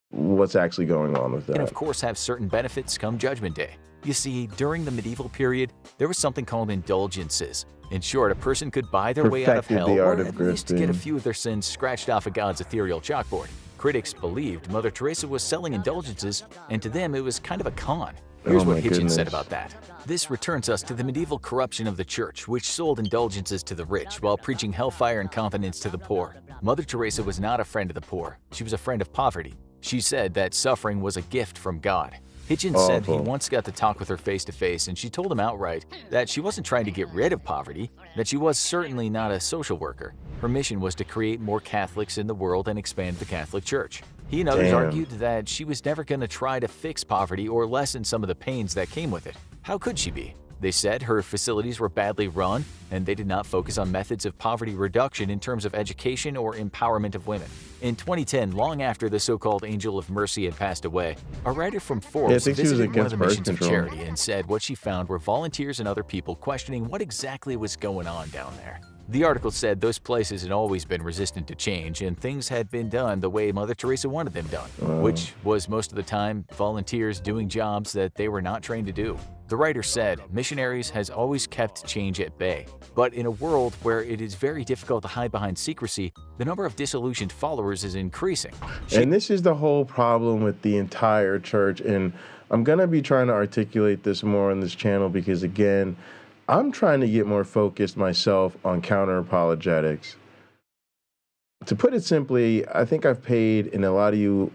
[SPEAKER 4] what's actually going on with that.
[SPEAKER 20] And of course have certain benefits come Judgment Day. You see, during the medieval period, there was something called indulgences. In short, a person could buy their way out of hell, or at least get a few of their sins scratched off of God's ethereal chalkboard. Critics believed Mother Teresa was selling indulgences, and to them it was kind of a con. Here's what Hitchens said about that. This returns us to the medieval corruption of the church, which sold indulgences to the rich while preaching hellfire and confidence to the poor. Mother Teresa was not a friend of the poor. She was a friend of poverty. She said that suffering was a gift from God. Hitchens said he once got to talk with her face-to-face, and she told him outright that she wasn't trying to get rid of poverty, that she was certainly not a social worker. Her mission was to create more Catholics in the world and expand the Catholic Church. He and others argued that she was never going to try to fix poverty or lessen some of the pains that came with it. How could she be? They said her facilities were badly run, and they did not focus on methods of poverty reduction in terms of education or empowerment of women. In 2010, long after the so-called Angel of Mercy had passed away, a writer from Forbes visited one of the missions of charity and said what she found were volunteers and other people questioning what exactly was going on down there. The article said those places had always been resistant to change, and things had been done the way Mother Teresa wanted them done, which was most of the time volunteers doing jobs that they were not trained to do. The writer said, missionaries has always kept change at bay, but in a world where it is very difficult to hide behind secrecy, the number of disillusioned followers is increasing.
[SPEAKER 4] And this is the whole problem with the entire church, and I'm going to be trying to articulate this more on this channel because, again, I'm trying to get more focused myself on counter-apologetics. To put it simply, I think I've paid, and a lot of you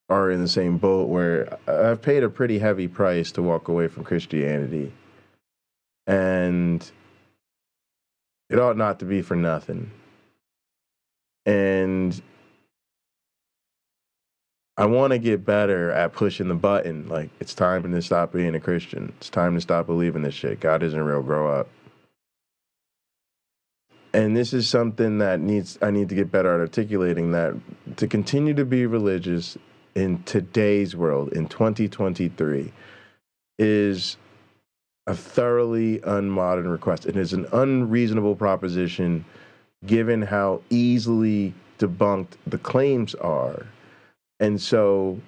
[SPEAKER 4] are in the same boat, where I've paid a pretty heavy price to walk away from Christianity. And it ought not to be for nothing. And I want to get better at pushing the button. Like, it's time to stop being a Christian. It's time to stop believing this shit. God isn't real. Grow up. And this is something that I need to get better at articulating, that to continue to be religious in today's world, in 2023, is a thoroughly unmodern request. It is an unreasonable proposition given how easily debunked the claims are. And so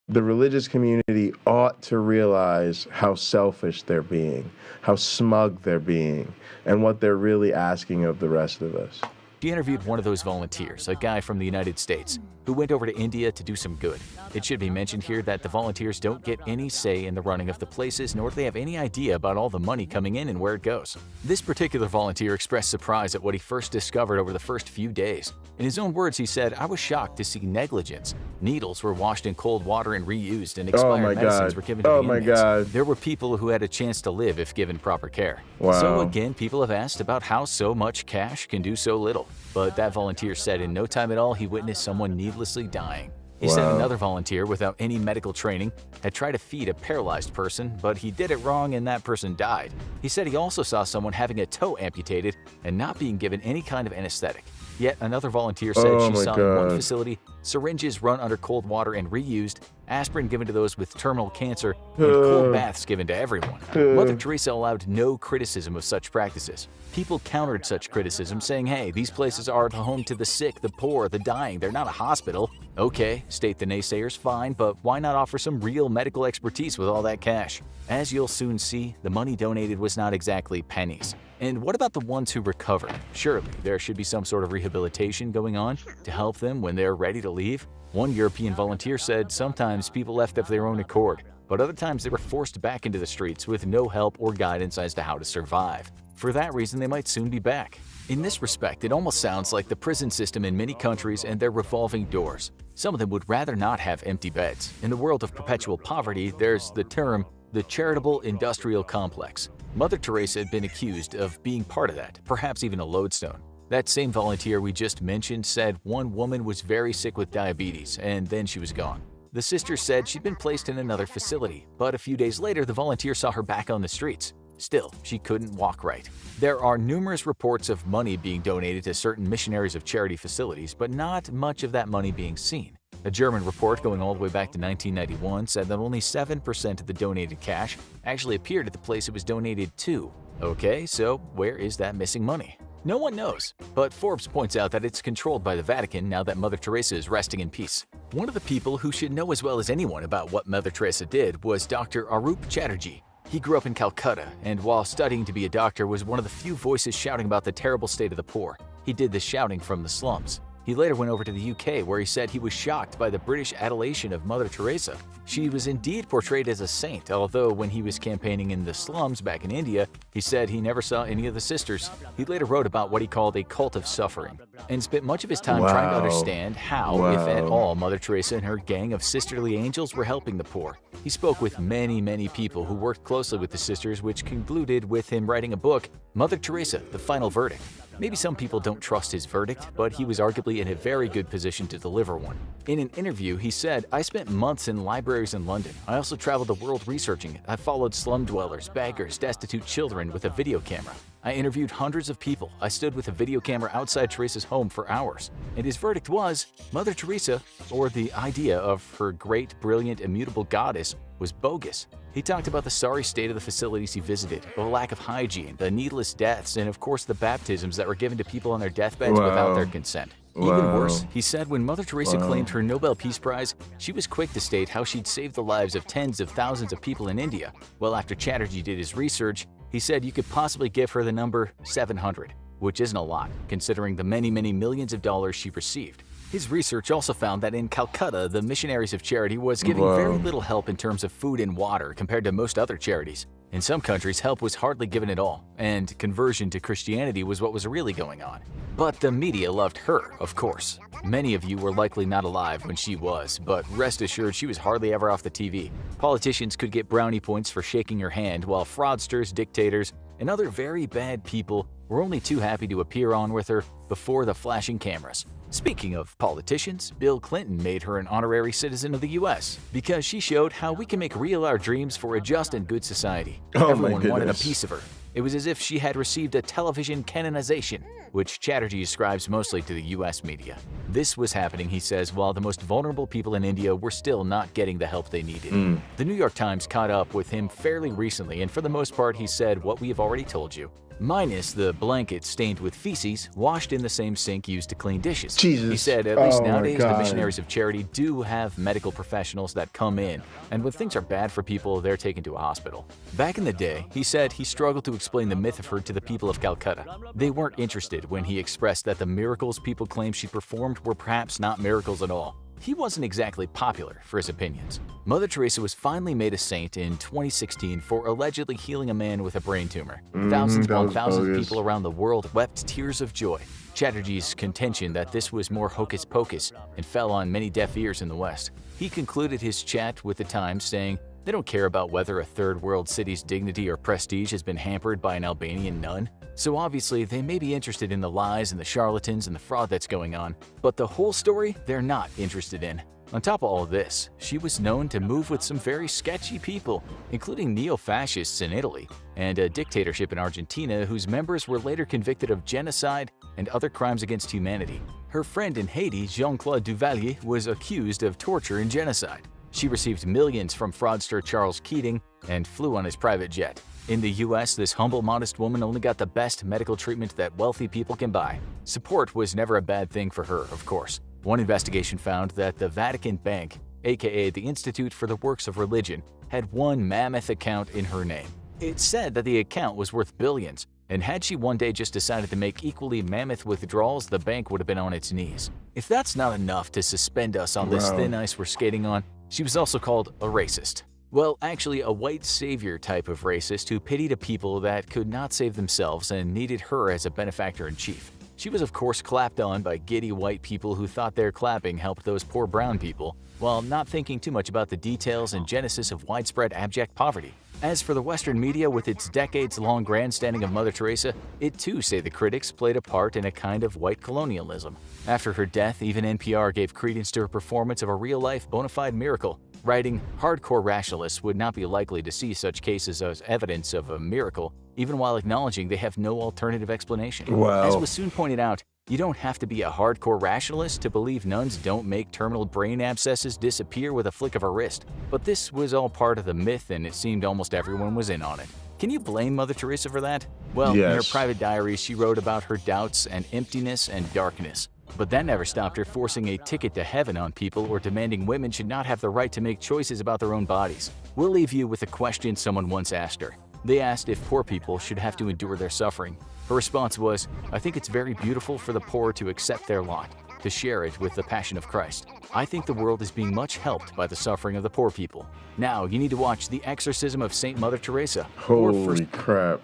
[SPEAKER 4] the religious community ought to realize how selfish they're being, how smug they're being, and what they're really asking of the rest of us.
[SPEAKER 20] She interviewed one of those volunteers, a guy from the United States, who went over to India to do some good. It should be mentioned here that the volunteers don't get any say in the running of the places, nor do they have any idea about all the money coming in and where it goes. This particular volunteer expressed surprise at what he first discovered over the first few days. In his own words, he said, "I was shocked to see negligence. Needles were washed in cold water and reused, and expired medicines were given to the inmates. There were people who had a chance to live if given proper care."
[SPEAKER 4] Wow.
[SPEAKER 20] So again, people have asked about how so much cash can do so little. But that volunteer said in no time at all he witnessed someone needlessly dying. He said another volunteer without any medical training had tried to feed a paralyzed person, but he did it wrong and that person died. He said he also saw someone having a toe amputated and not being given any kind of anesthetic. Yet another volunteer said she saw in one facility syringes run under cold water and reused, aspirin given to those with terminal cancer, and cold baths given to everyone. Mother Teresa allowed no criticism of such practices. People countered such criticism, saying, hey, these places are the home to the sick, the poor, the dying. They're not a hospital. Okay, state the naysayers, fine, but why not offer some real medical expertise with all that cash? As you'll soon see, the money donated was not exactly pennies. And what about the ones who recovered? Surely there should be some sort of rehabilitation going on to help them when they're ready to leave. One European volunteer said sometimes people left of their own accord, but other times they were forced back into the streets with no help or guidance as to how to survive. For that reason, they might soon be back. In this respect, it almost sounds like the prison system in many countries and their revolving doors. Some of them would rather not have empty beds. In the world of perpetual poverty, there's the term the charitable industrial complex. Mother Teresa had been accused of being part of that, perhaps even a lodestone. That same volunteer we just mentioned said one woman was very sick with diabetes, and then she was gone. The sister said she'd been placed in another facility, but a few days later, the volunteer saw her back on the streets. Still, she couldn't walk right. There are numerous reports of money being donated to certain missionaries of charity facilities, but not much of that money being seen. A German report going all the way back to 1991 said that only 7% of the donated cash actually appeared at the place it was donated to. Okay, so where is that missing money? No one knows, but Forbes points out that it's controlled by the Vatican now that Mother Teresa is resting in peace. One of the people who should know as well as anyone about what Mother Teresa did was Dr. Arup Chatterjee. He grew up in Calcutta, and while studying to be a doctor was one of the few voices shouting about the terrible state of the poor. He did this shouting from the slums. He later went over to the UK, where he said he was shocked by the British adulation of Mother Teresa. She was indeed portrayed as a saint, although when he was campaigning in the slums back in India, he said he never saw any of the sisters. He later wrote about what he called a cult of suffering, and spent much of his time trying to understand how, if at all, Mother Teresa and her gang of sisterly angels were helping the poor. He spoke with many people who worked closely with the sisters, which concluded with him writing a book, Mother Teresa, The Final Verdict. Maybe some people don't trust his verdict, but he was arguably in a very good position to deliver one. In an interview, he said, "I spent months in libraries in London. I also traveled the world researching it. I followed slum dwellers, beggars, destitute children with a video camera. I interviewed hundreds of people. I stood with a video camera outside Teresa's home for hours." And his verdict was, Mother Teresa, or the idea of her great, brilliant, immutable goddess, was bogus. He talked about the sorry state of the facilities he visited, the lack of hygiene, the needless deaths, and of course the baptisms that were given to people on their deathbeds without their consent. Even worse, he said when Mother Teresa claimed her Nobel Peace Prize, she was quick to state how she'd saved the lives of tens of thousands of people in India. Well, after Chatterjee did his research, he said you could possibly give her the number 700, which isn't a lot, considering the many millions of dollars she received. His research also found that in Calcutta, the Missionaries of Charity was giving very little help in terms of food and water compared to most other charities. In some countries, help was hardly given at all, and conversion to Christianity was what was really going on. But the media loved her, of course. Many of you were likely not alive when she was, but rest assured she was hardly ever off the TV. Politicians could get brownie points for shaking her hand, while fraudsters, dictators, and other very bad people were only too happy to appear on with her before the flashing cameras. Speaking of politicians, Bill Clinton made her an honorary citizen of the US because she showed how we can make real our dreams for a just and good society. Everyone wanted a piece of her. It was as if she had received a television canonization, which Chatterjee ascribes mostly to the US media. This was happening, he says, while the most vulnerable people in India were still not getting the help they needed. The New York Times caught up with him fairly recently, and for the most part he said what we have already told you. Minus the blanket stained with feces washed in the same sink used to clean dishes.
[SPEAKER 4] Jesus.
[SPEAKER 20] He said at least nowadays the Missionaries of Charity do have medical professionals that come in, and when things are bad for people, they're taken to a hospital. Back in the day, he said he struggled to explain the myth of her to the people of Calcutta. They weren't interested when he expressed that the miracles people claimed she performed were perhaps not miracles at all. He wasn't exactly popular for his opinions. Mother Teresa was finally made a saint in 2016 for allegedly healing a man with a brain tumor. Thousands upon thousands of people around the world wept tears of joy. Chatterjee's contention that this was more hocus pocus and fell on many deaf ears in the West. He concluded his chat with the Times saying, "They don't care about whether a third world city's dignity or prestige has been hampered by an Albanian nun. So obviously they may be interested in the lies and the charlatans and the fraud that's going on, but the whole story they're not interested in." On top of all this, she was known to move with some very sketchy people, including neo-fascists in Italy and a dictatorship in Argentina whose members were later convicted of genocide and other crimes against humanity. Her friend in Haiti, Jean-Claude Duvalier, was accused of torture and genocide. She received millions from fraudster Charles Keating and flew on his private jet. In the US, this humble, modest woman only got the best medical treatment that wealthy people can buy. Support was never a bad thing for her, of course. One investigation found that the Vatican Bank, aka the Institute for the Works of Religion, had one mammoth account in her name. It said that the account was worth billions, and had she one day just decided to make equally mammoth withdrawals, the bank would have been on its knees. If that's not enough to suspend us on this thin ice we're skating on, she was also called a racist. Well, actually a white savior type of racist who pitied a people that could not save themselves and needed her as a benefactor in chief. She was of course clapped on by giddy white people who thought their clapping helped those poor brown people, while not thinking too much about the details and genesis of widespread abject poverty. As for the Western media with its decades-long grandstanding of Mother Teresa, it too say the critics played a part in a kind of white colonialism. After her death, even NPR gave credence to her performance of a real-life bona fide miracle, writing, "Hardcore rationalists would not be likely to see such cases as evidence of a miracle, even while acknowledging they have no alternative explanation."
[SPEAKER 4] Wow.
[SPEAKER 20] As was soon pointed out, you don't have to be a hardcore rationalist to believe nuns don't make terminal brain abscesses disappear with a flick of a wrist. But this was all part of the myth, and it seemed almost everyone was in on it. Can you blame Mother Teresa for that? Well, in her
[SPEAKER 4] Yes.
[SPEAKER 20] private diaries, she wrote about her doubts and emptiness and darkness. But that never stopped her forcing a ticket to heaven on people or demanding women should not have the right to make choices about their own bodies. We'll leave you with a question someone once asked her. They asked if poor people should have to endure their suffering. Her response was, "I think it's very beautiful for the poor to accept their lot, to share it with the Passion of Christ. I think the world is being much helped by the suffering of the poor people." Now, you need to watch The Exorcism of Saint Mother Teresa.
[SPEAKER 4] Holy crap.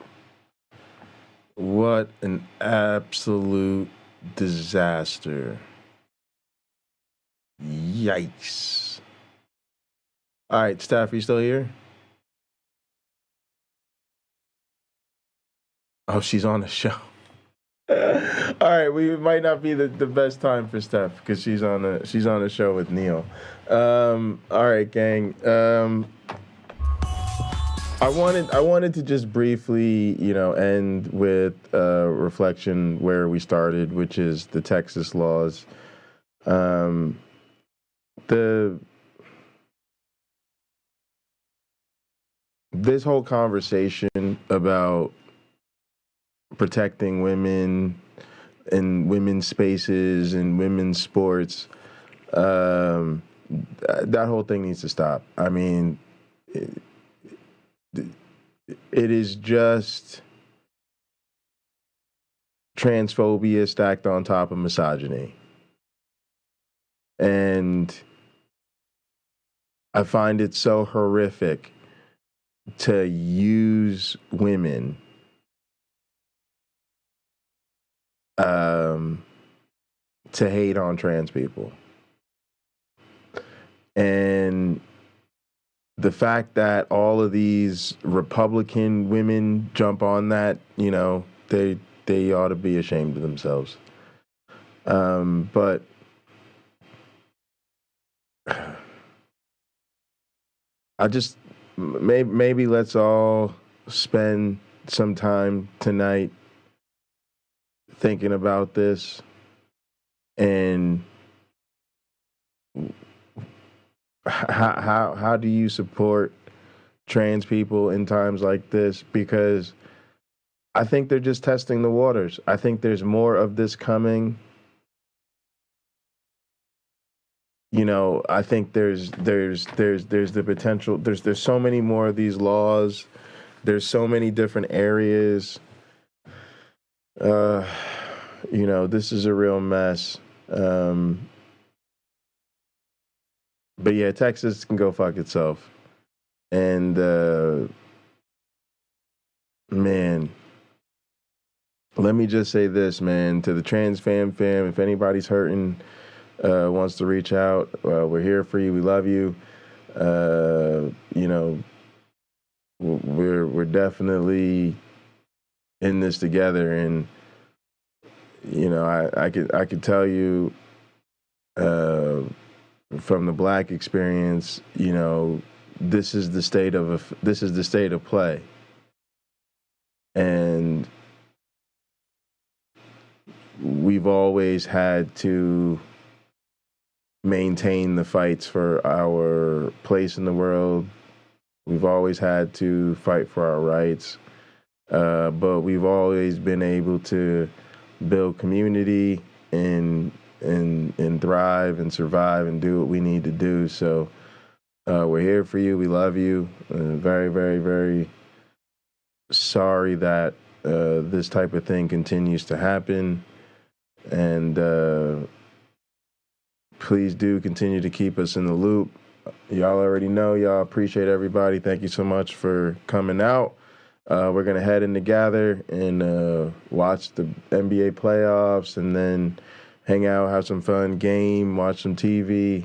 [SPEAKER 4] What an absolute disaster. Yikes. All right, Steph, are you still here? Oh, she's on the show. All right, we might not be the best time for Steph because she's on the show with Neil. All right, gang. I wanted to just briefly, end with a reflection where we started, which is the Texas laws. This whole conversation about protecting women and women's spaces and women's sports, that whole thing needs to stop. I mean, it is just transphobia stacked on top of misogyny. And I find it so horrific to use women to hate on trans people. And the fact that all of these Republican women jump on that, they ought to be ashamed of themselves. But I just, maybe let's all spend some time tonight thinking about this and how do you support trans people in times like this? Because I think they're just testing the waters. I think there's more of this coming. I think there's the potential. There's so many more of these laws. There's so many different areas. This is a real mess. But yeah, Texas can go fuck itself. And man, let me just say this, man, to the trans fam, if anybody's hurting, wants to reach out, we're here for you. We love you. We're definitely in this together, and I could tell you from the Black experience, this is the state of play, and we've always had to maintain the fights for our place in the world. We've always had to fight for our rights, but we've always been able to build community and thrive and survive and do what we need to do. So we're here for you. We love you. Very, very, very sorry that this type of thing continues to happen. And please do continue to keep us in the loop. Y'all already know. Y'all appreciate everybody. Thank you so much for coming out. We're going to head in together and watch the NBA playoffs and then hang out, have some fun, game, watch some TV.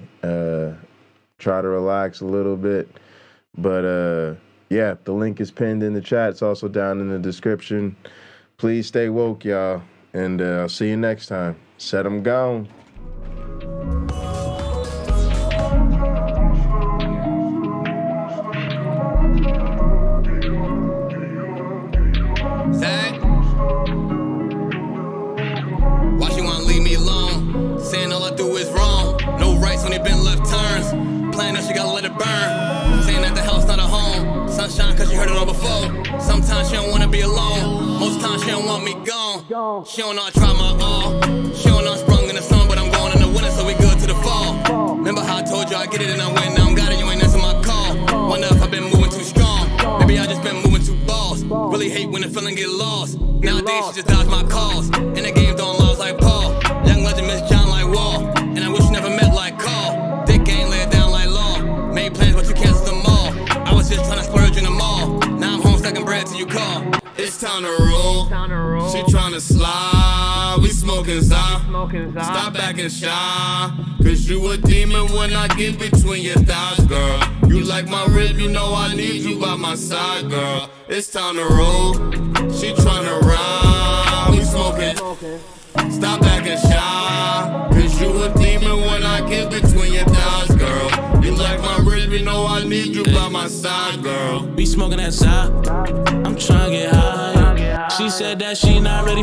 [SPEAKER 4] try to relax a little bit. But yeah, the link is pinned in the chat. It's also down in the description. Please stay woke, y'all. And I'll see you next time. Set 'em gone.
[SPEAKER 2] Why she wanna leave me alone? Saying all I do is wrong. No rights only been left turns. Playing that she gotta let it burn. Saying that the hell's not a home. Sunshine cause you heard it all before. Sometimes she don't wanna be alone. Most times she don't want me gone. She don't know I try my all. She don't know I sprung in the sun, but I'm going in the winter, so we good to the fall. Remember how I told you I get it and I win. Now I'm got it, you ain't answer my call. Wonder if I've been moving too strong. Maybe I just been moving too balls. Really hate when the feeling get lost. Nowadays she just dodge my calls. In the game throwing laws like Paul. Young legend Miss John like Wall. And I wish you never met like Call. Thick game lay it down like law. Made plans but you canceled them all. I was just trying to splurge in the mall. Now I'm home stacking bread till you call. It's time to roll. She tryna slide. We smoking Zah. Stop acting shy. Cause you a demon when I get between your thighs, girl. You like my rib, you know I need you by my side, girl. It's time to roll. She tryna ride. We smoking. Stop acting shy. Cause you a demon when I get between your thighs, girl. You like my rib, you know I need you by my side, girl.
[SPEAKER 5] We smoking that side. I'm trying to get high. She said that she not ready